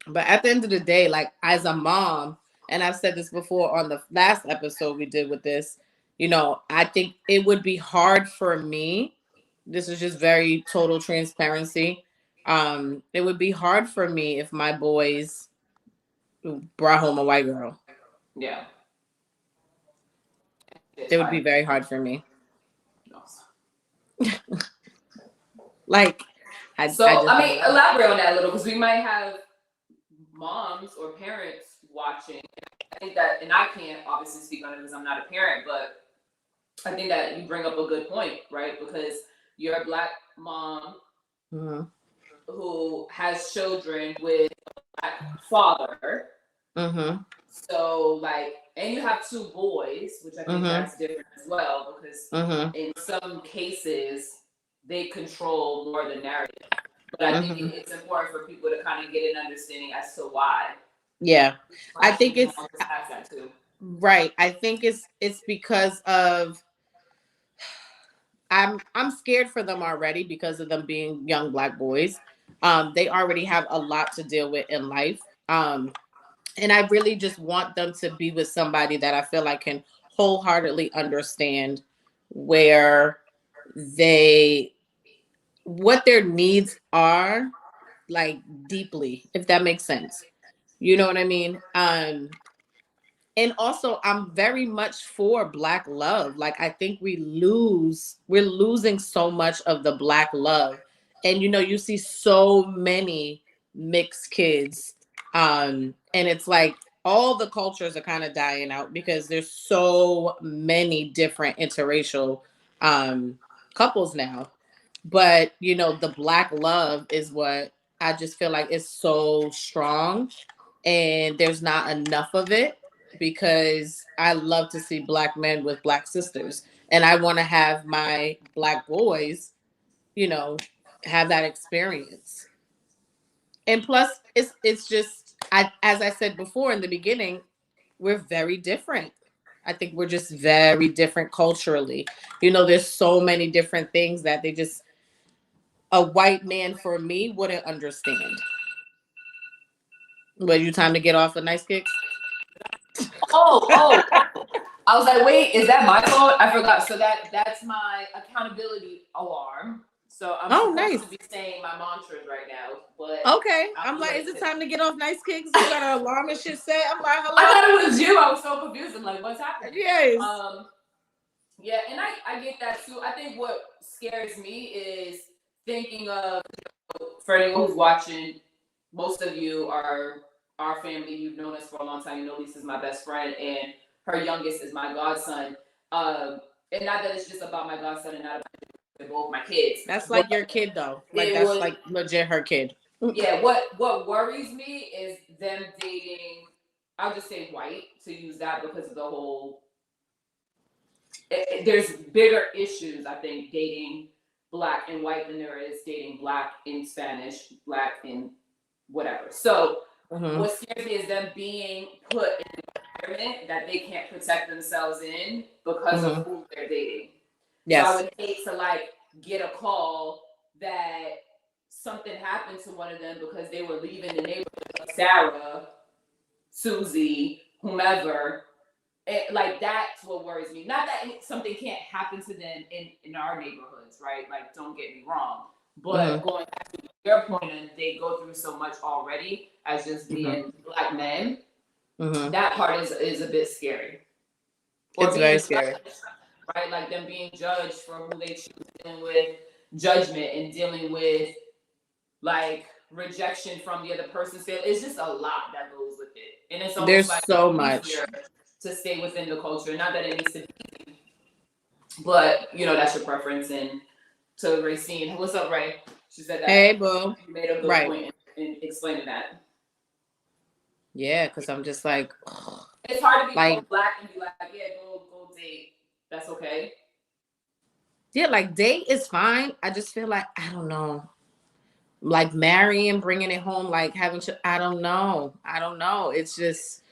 But at the end of the day, like as a mom, and I've said this before on the last episode we did with this, you know, I think it would be hard for me. This is just very total transparency. It would be hard for me if my boys brought home a white girl. Yeah. It would be very hard for me. Like, I mean, elaborate on that a little because we might have moms or parents watching. I think that, and I can't obviously speak on it because I'm not a parent, but I think that you bring up a good point, right? Because you're a black mom who has children with a black father. So, like, and you have two boys, which I think that's different as well, because in some cases they control more the narrative. But I think it's important for people to kind of get an understanding as to why. Yeah, I think it's that too. Right. I think it's because of I'm scared for them already because of them being young black boys. They already have a lot to deal with in life. And I really just want them to be with somebody that I feel like can wholeheartedly understand what their needs are, like deeply, if that makes sense. You know what I mean? And also I'm very much for black love. Like I think we're losing so much of the black love. And you know, you see so many mixed kids. And it's like all the cultures are kind of dying out because there's so many different interracial couples now. But you know, the black love is what I just feel like is so strong, and there's not enough of it because I love to see black men with black sisters, and I want to have my black boys, you know, have that experience. And plus, it's just as I said before in the beginning, we're very different. I think we're just very different culturally. You know, there's so many different things that a white man for me wouldn't understand. But you time to get off of Nyce Kicks? Oh. I was like, wait, is that my fault? I forgot. So that's my accountability alarm. So I'm supposed to be saying my mantras right now. But okay. I'm like, is it time to get off Nyce Kicks? You got an alarm and shit set? I'm like, hello. I thought it was you. I was so confused. I'm like, what's happening? Yes. Yeah, and I get that too. I think what scares me is thinking of, for anyone who's watching, most of you are our family. You've known us for a long time. You know Lisa's my best friend, and her youngest is my godson. And not that it's just about my godson and not about both my kids. That's like your kid though. Like that's like legit her kid. Yeah, what worries me is them dating, I'll just say white to use that because of the whole there's bigger issues, I think, dating black and white than there is dating black in Spanish, black in whatever. So what scares me is them being put in an environment that they can't protect themselves in because of who they're dating. Yes. So I would hate to like get a call that something happened to one of them because they were leaving the neighborhood of Sarah, Susie, whomever. Like that's what worries me. Not that something can't happen to them in our neighborhoods, right? Like don't get me wrong. But going back to your point, and they go through so much already as just being Black men. That part is a bit scary. Or it's very scary, right? Like them being judged for who they choose, dealing with judgment and dealing with like rejection from the other person's family. It's just a lot that goes with it, and it's almost there's like so much to stay within the culture. Not that it needs to be, but you know that's your preference. And to Racine, what's up, Ray? She said that. Hey, boo. You made a good point in explaining that. Yeah, because I'm just like, ugh. It's hard to be like, Black and be like, yeah, go date. That's okay. Yeah, like date is fine. I just feel like I don't know, like marrying, bringing it home, like having to. I don't know. It's just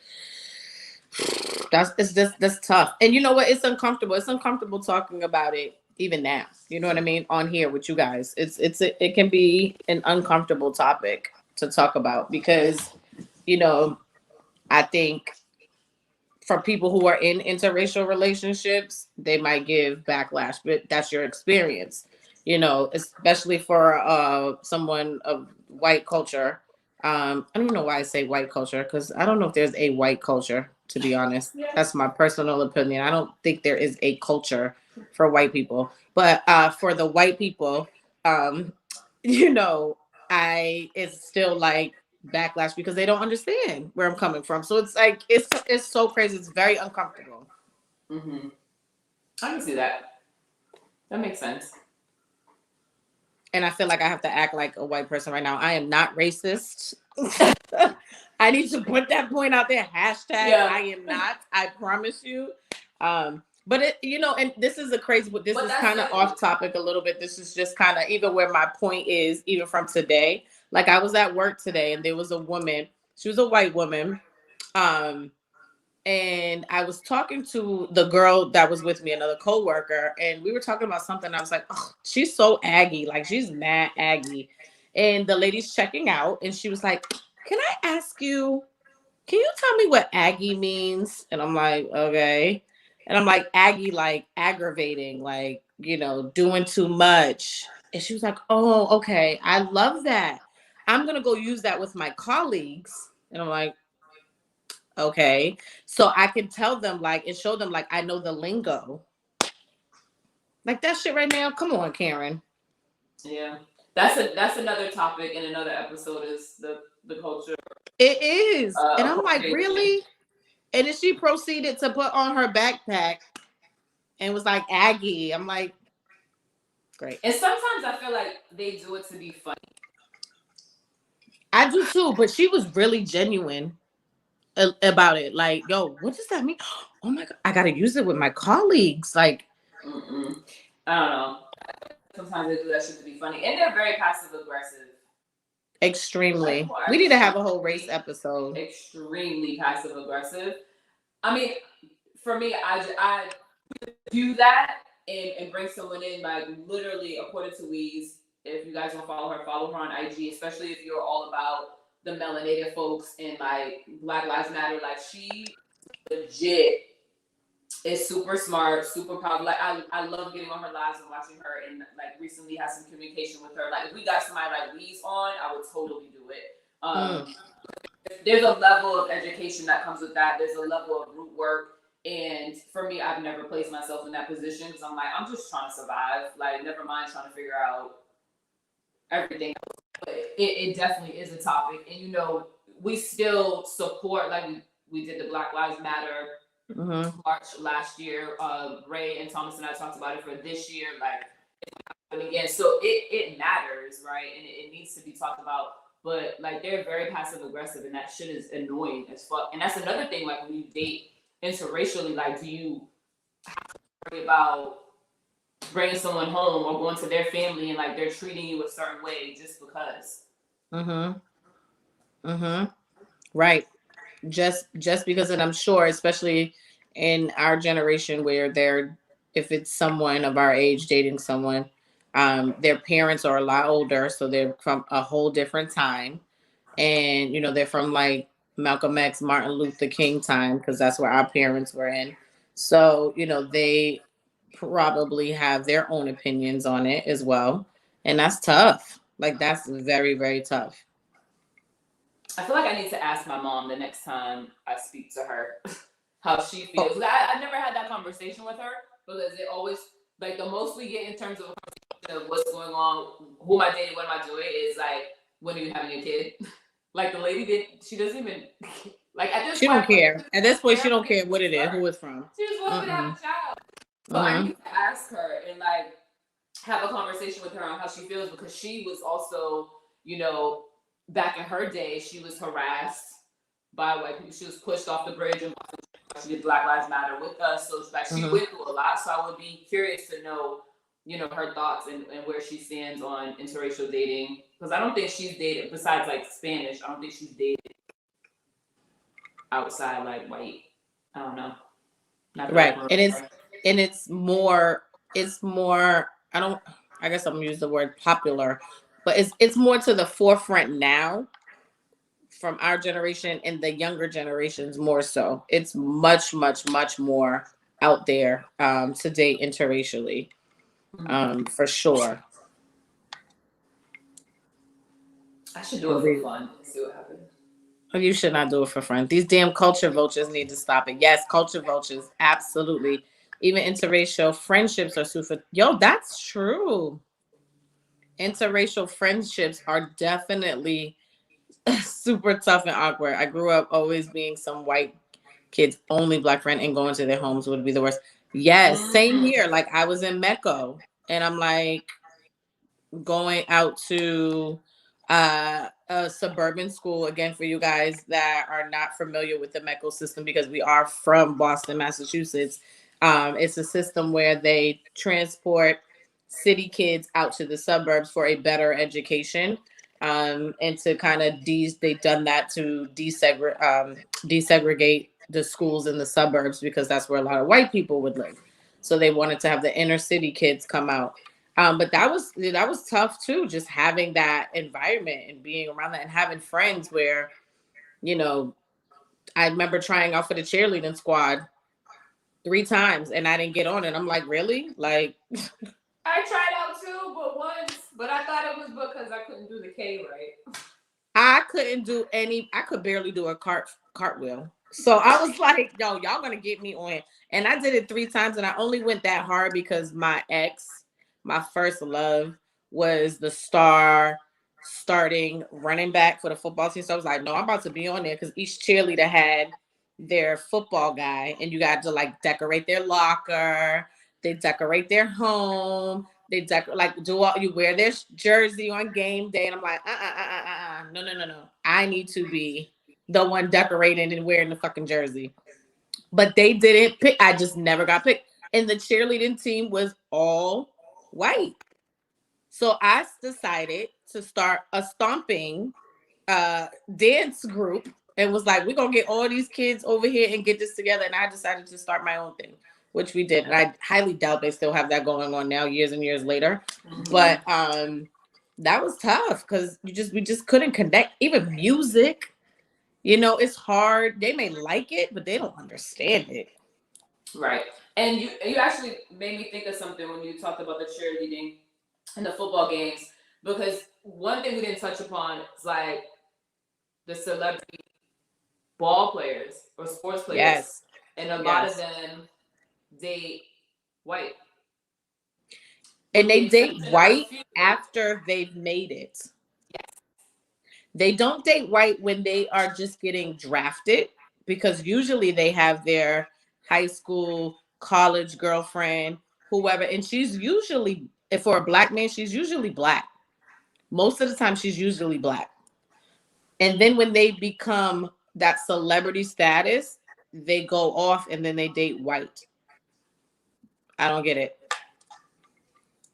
that's tough. And you know what? It's uncomfortable. It's uncomfortable talking about it even now. You know what I mean? On here with you guys, it can be an uncomfortable topic to talk about because, you know, I think for people who are in interracial relationships, they might give backlash, but that's your experience, you know, especially for someone of white culture. I don't know why I say white culture because I don't know if there's a white culture, to be honest. That's my personal opinion. I don't think there is a culture for white people, but for the white people, you know, it's still like backlash because they don't understand where I'm coming from. So it's like it's so crazy. It's very uncomfortable. I can see that. That makes sense. And I feel like I have to act like a white person right now. I am not racist. I need to put that point out there. Hashtag I am not. I promise you. But it, you know, and this is a crazy, but this is kind of off topic a little bit. This is just kind of even where my point is, even from today. Like I was at work today and there was a woman, she was a white woman. And I was talking to the girl that was with me, another coworker, and we were talking about something. I was like, oh, she's so aggy. Like she's mad aggy. And the lady's checking out and she was like, can I ask you, can you tell me what aggy means? And I'm like, okay. And I'm like, aggy, like aggravating, like, you know, doing too much. And she was like, oh, okay. I love that. I'm going to go use that with my colleagues. And I'm like, okay. So I can tell them like, and show them like, I know the lingo. Like that shit right now. Come on, Karen. Yeah. That's another topic in another episode is the culture. It is. And I'm like, really? And then she proceeded to put on her backpack and was like, Aggie. I'm like, great. And sometimes I feel like they do it to be funny. I do too, but she was really genuine about it. Like, yo, what does that mean? Oh my God, I got to use it with my colleagues. Like, I don't know. Sometimes they do that shit to be funny. And they're very passive aggressive. Extremely. We need to have a whole race episode. Extremely passive aggressive. I mean, for me, I do that and bring someone in, like literally, according to Weeze, if you guys don't follow her on IG, especially if you're all about the melanated folks and like Black Lives Matter. Like she legit is super smart, super powerful. Like I love getting on her lives and watching her, and like recently had some communication with her. Like if we got somebody like Weeze on, I would totally do it. There's a level of education that comes with that. There's a level of root work. And for me, I've never placed myself in that position because I'm like, I'm just trying to survive. Like, never mind trying to figure out everything. But it definitely is a topic. And, you know, we still support, like we did the Black Lives Matter march last year. Ray and Thomas and I talked about it for this year. Like, it's happening again. So it matters, right? And it needs to be talked about. But, like, they're very passive aggressive, and that shit is annoying as fuck. And that's another thing, like, when you date interracially, like, do you have to worry about bringing someone home or going to their family and, like, they're treating you a certain way just because? Right. Just because, and I'm sure, especially in our generation where if it's someone of our age dating someone, their parents are a lot older, so they're from a whole different time, and they're from like Malcolm X, Martin Luther King time, because that's where our parents were in. So they probably have their own opinions on it as well, and that's tough. Like that's very, very tough. I feel like I need to ask my mom the next time I speak to her how she feels. Oh. I never had that conversation with her because it always, like, the most we get in terms of what's going on, who am I dating, what am I doing, is like, when are you having a kid? Like the lady she doesn't even, like at this She point, don't care. At this point, she don't care what it is, who it's from. She just wants me to have a child. So I need to ask her and like have a conversation with her on how she feels, because she was also, back in her day, she was harassed by white people. She was pushed off the bridge, and she did Black Lives Matter with us. So like she went through a lot. So I would be curious to know, her thoughts and where she stands on interracial dating. Because I don't think she's dated, besides like Spanish, I don't think she's dated outside like white. I don't know. Not right. And it's more I guess I'm gonna use the word popular, but it's more to the forefront now from our generation, and the younger generations more so. It's much, much, much more out there to date interracially, for sure. I should do it for fun. See what happens. Oh, you should not do it for fun. These damn culture vultures need to stop it. Yes, culture vultures, absolutely. Even interracial friendships are super. Yo, that's true. Interracial friendships are definitely super tough and awkward. I grew up always being some white kid's only black friend, and going to their homes would be the worst. Yes, same here. Like I was in Mecco, and I'm like going out to a suburban school, again, for you guys that are not familiar with the Mecco system, because we are from Boston, Massachusetts. It's a system where they transport city kids out to the suburbs for a better education, and to kind of they've done that to desegregate the schools in the suburbs, because that's where a lot of white people would live. So they wanted to have the inner city kids come out. But that was tough too, just having that environment and being around that and having friends where, you know, I remember trying out for the cheerleading squad 3 times and I didn't get on it. I'm like, really? Like I tried out too, but once. But I thought it was because I couldn't do the K right. I could barely do a cartwheel. So I was like, yo, y'all gonna get me on. And I did it 3 times, and I only went that hard because my first love, was the starting running back for the football team. So I was like, no, I'm about to be on there, because each cheerleader had their football guy, and you got to like decorate their locker, they decorate their home, like do all, you wear their jersey on game day, and I'm like, no, no, no, no. I need to be the one decorating and wearing the fucking jersey. But they didn't pick. I just never got picked, and the cheerleading team was all white. So I decided to start a stomping dance group, and was like, we're gonna get all these kids over here and get this together. And I decided to start my own thing, which we did. And I highly doubt they still have that going on now, years and years later. But that was tough, because we just couldn't connect. Even music, it's hard. They may like it, but they don't understand it. Right. And you actually made me think of something when you talked about the cheerleading and the football games, because one thing we didn't touch upon is like the celebrity ball players or sports players. Yes. And a lot of them date white. And they date white after they've made it. Yes. They don't date white when they are just getting drafted, because usually they have their high school, college girlfriend, whoever. And she's usually, if for a black man, she's usually black. Most of the time, she's usually black. And then when they become that celebrity status, they go off and then they date white. I don't get it.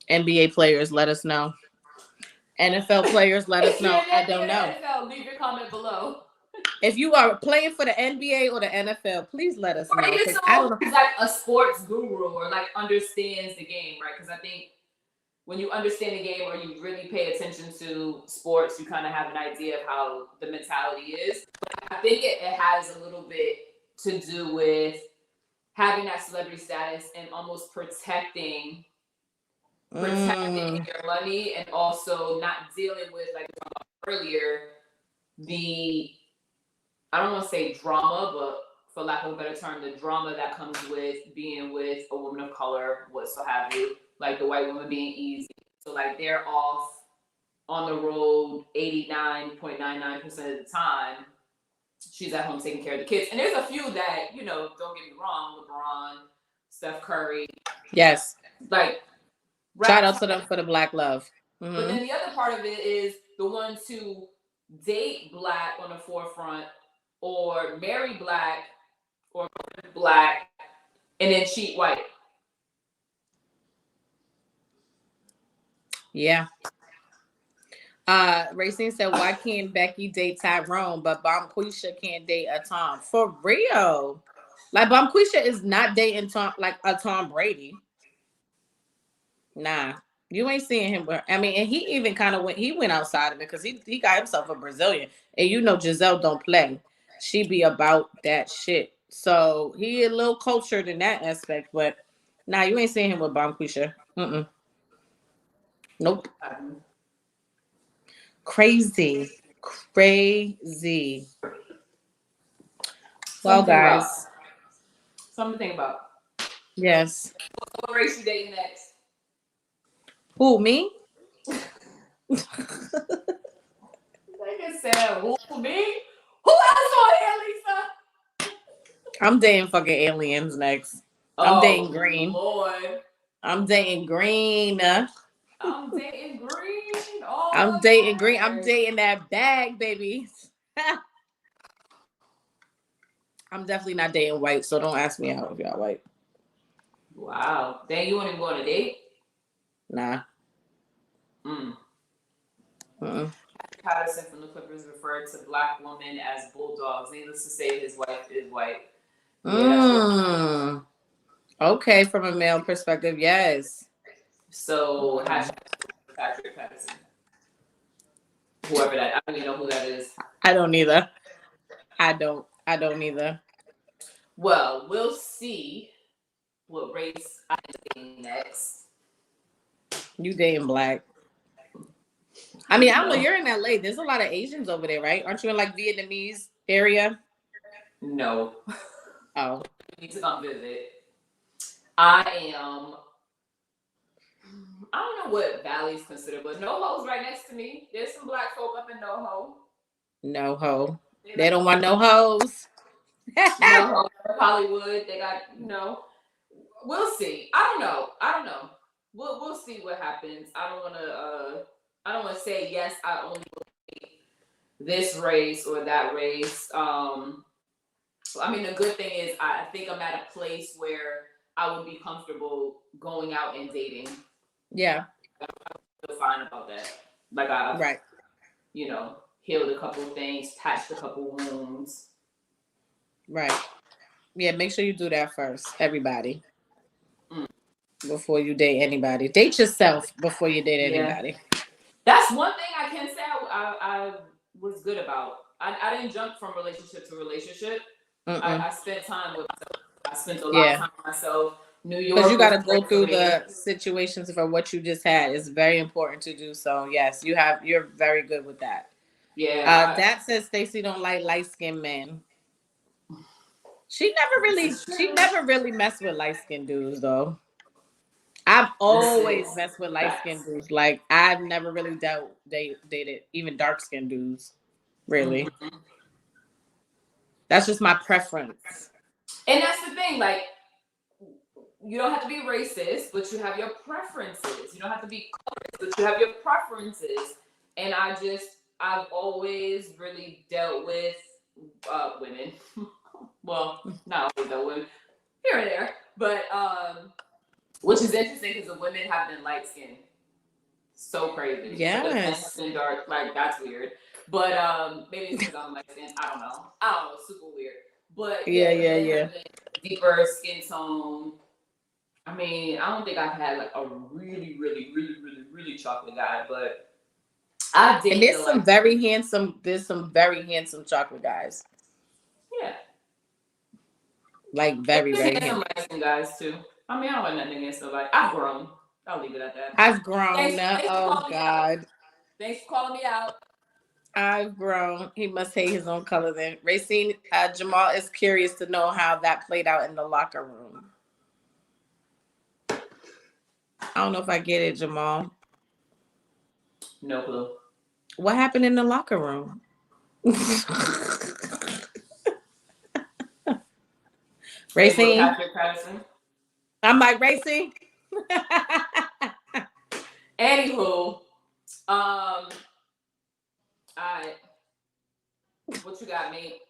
NBA players, let us know. NFL players, let us know. I don't know. NFL, leave your comment below. If you are playing for the NBA or the NFL, please let us know. Because I don't know. He's like a sports guru or like understands the game, right? Because I think when you understand the game or you really pay attention to sports, you kind of have an idea of how the mentality is. But I think it has a little bit to do with having that celebrity status and almost protecting your money, and also not dealing with, like we talked about earlier, the, I don't want to say drama, but for lack of a better term, the drama that comes with being with a woman of color, what so have you, like the white woman being easy. So like they're off on the road 89.99% of the time. She's at home taking care of the kids. And there's a few that, you know, don't get me wrong, LeBron, Steph Curry. Yes. Like, shout out to them for the black love. Mm-hmm. But then the other part of it is the ones who date black on the forefront, or marry black, or black, and then cheat white. Yeah. Racine said, why can't Becky date Tyrone, but Bomquisha can't date a Tom? For real. Like, Bomquisha is not dating Tom, like a Tom Brady. Nah. You ain't seeing him. I mean, and he even kind of went outside of it, because he got himself a Brazilian. And you know Giselle don't play. She be about that shit. So he a little cultured in that aspect, but nah, you ain't seeing him with Bomquisha. Nope. Crazy. Well, guys. Something to think about. Yes. What race you dating next? Who, me? Like I said, who, me? Who else on here, Lisa? I'm dating fucking aliens next. I'm dating green. Lord. I'm dating green. I'm dating green. Oh, I'm dating green. I'm dating that bag, baby. I'm definitely not dating white, so don't ask me out if y'all white. Wow. Then you want to go on a date? Nah. Patterson from the Clippers referred to black women as bulldogs. Needless to say, his wife is white. Yeah, okay, from a male perspective, yes. So Patrick Patterson. Whoever that, I don't even know who that is. I don't either. I don't either. Well, we'll see what race I'm dating next. You dating black. I mean, I don't know. You're in LA. There's a lot of Asians over there, right? Aren't you in like Vietnamese area? No. Oh. You need to come visit. I am. I don't know what Valley's considered, but NoHo's right next to me. There's some black folk up in NoHo. NoHo. They don't want no hoes. NoHo, Hollywood. They got, you know. We'll see. I don't know. We'll see what happens. I don't want to say yes. I only like this race or that race. I mean, the good thing is I think I'm at a place where I would be comfortable going out and dating. Yeah. I feel fine about that. Like I've, you know, healed a couple things, patched a couple wounds. Right. Yeah, make sure you do that first, everybody. Before you date anybody. Date yourself before you date anybody. That's one thing I can say I was good about. I didn't jump from relationship to relationship. I spent time with myself. I spent a lot of time with myself. New York. Because you got to go through the situations for what you just had. It's very important to do so. Yes, you're very good with that. Yeah. That says Stacey don't like light-skinned men. She never really messed with light-skinned dudes though. I've always messed with light-skinned dudes. Like I've never really dated even dark-skinned dudes. Really. That's just my preference. And that's the thing, like, you don't have to be racist, but you have your preferences. You don't have to be colorist, but you have your preferences. And I've always really dealt with women. Well, not always dealt with here and there, but which is interesting because the women have been light skinned. So crazy. Yes. But the men have been dark. Like that's weird. But maybe it's because I'm Mexican. I don't know. It's super weird. But yeah. Deeper skin tone. I mean, I don't think I've had like a really, really, really, really, really chocolate guy, but I did. And there's some very handsome. There's some very handsome chocolate guys. Yeah. Like very handsome guys too. I mean, I don't want nothing against nobody. I've grown. I'll leave it at that. I've grown. Oh God. Thanks for calling me out. I've grown. He must hate his own color then. Racine, Jamal is curious to know how that played out in the locker room. I don't know if I get it, Jamal. No clue. What happened in the locker room? Racine. I'm like, Racine. Anywho, what you got, mate?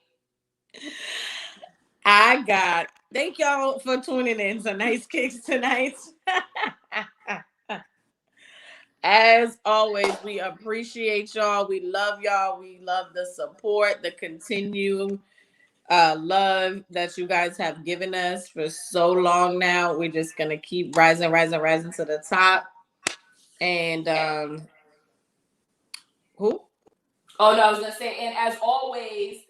Thank y'all for tuning in to Nyce Kicks tonight. As always, we appreciate y'all. We love y'all. We love the support, the continued love that you guys have given us for so long now. We're just gonna keep rising to the top. And who? Oh no, I was gonna say, and as always,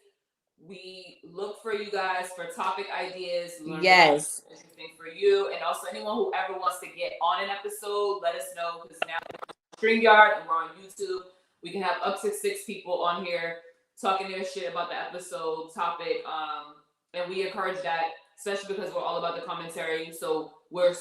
we look for you guys for topic ideas. Yes. Interesting for you. And also anyone who ever wants to get on an episode, let us know, because now we're on StreamYard and we're on YouTube. We can have up to 6 people on here talking their shit about the episode topic. And we encourage that, especially because we're all about the commentary. So we're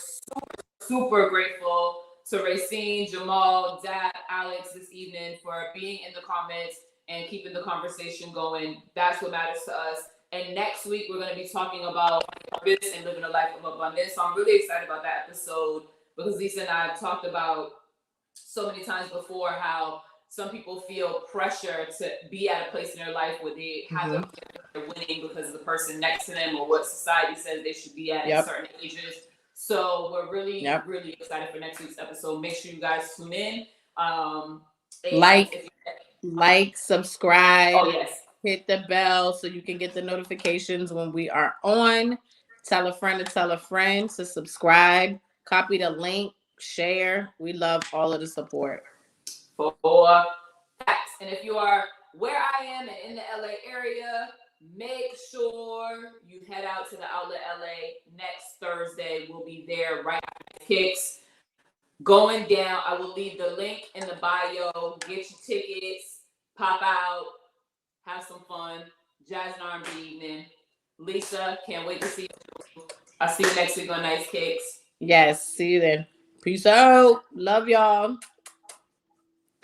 super grateful to Racine, Jamal, Dad, Alex this evening for being in the comments and keeping the conversation going. That's what matters to us. And next week, we're going to be talking about purpose and living a life of abundance. So I'm really excited about that episode because Lisa and I have talked about so many times before how some people feel pressure to be at a place in their life where they have to they're winning because of the person next to them or what society says they should be at certain ages. So we're really excited for next week's episode. Make sure you guys tune in. Like, subscribe. Oh, yes. Hit the bell so you can get the notifications when we are on. Tell a friend to subscribe. Copy the link. Share. We love all of the support. For facts. And if you are where I am and in the LA area, make sure you head out to the Outlet LA next Thursday. We'll be there right after Kicks. Going down, I will leave the link in the bio. Get your tickets, pop out, have some fun. Jazz and R&B evening. Lisa, can't wait to see you. I'll see you next week on Nyce Kicks. Yes, see you then. Peace out. Love y'all.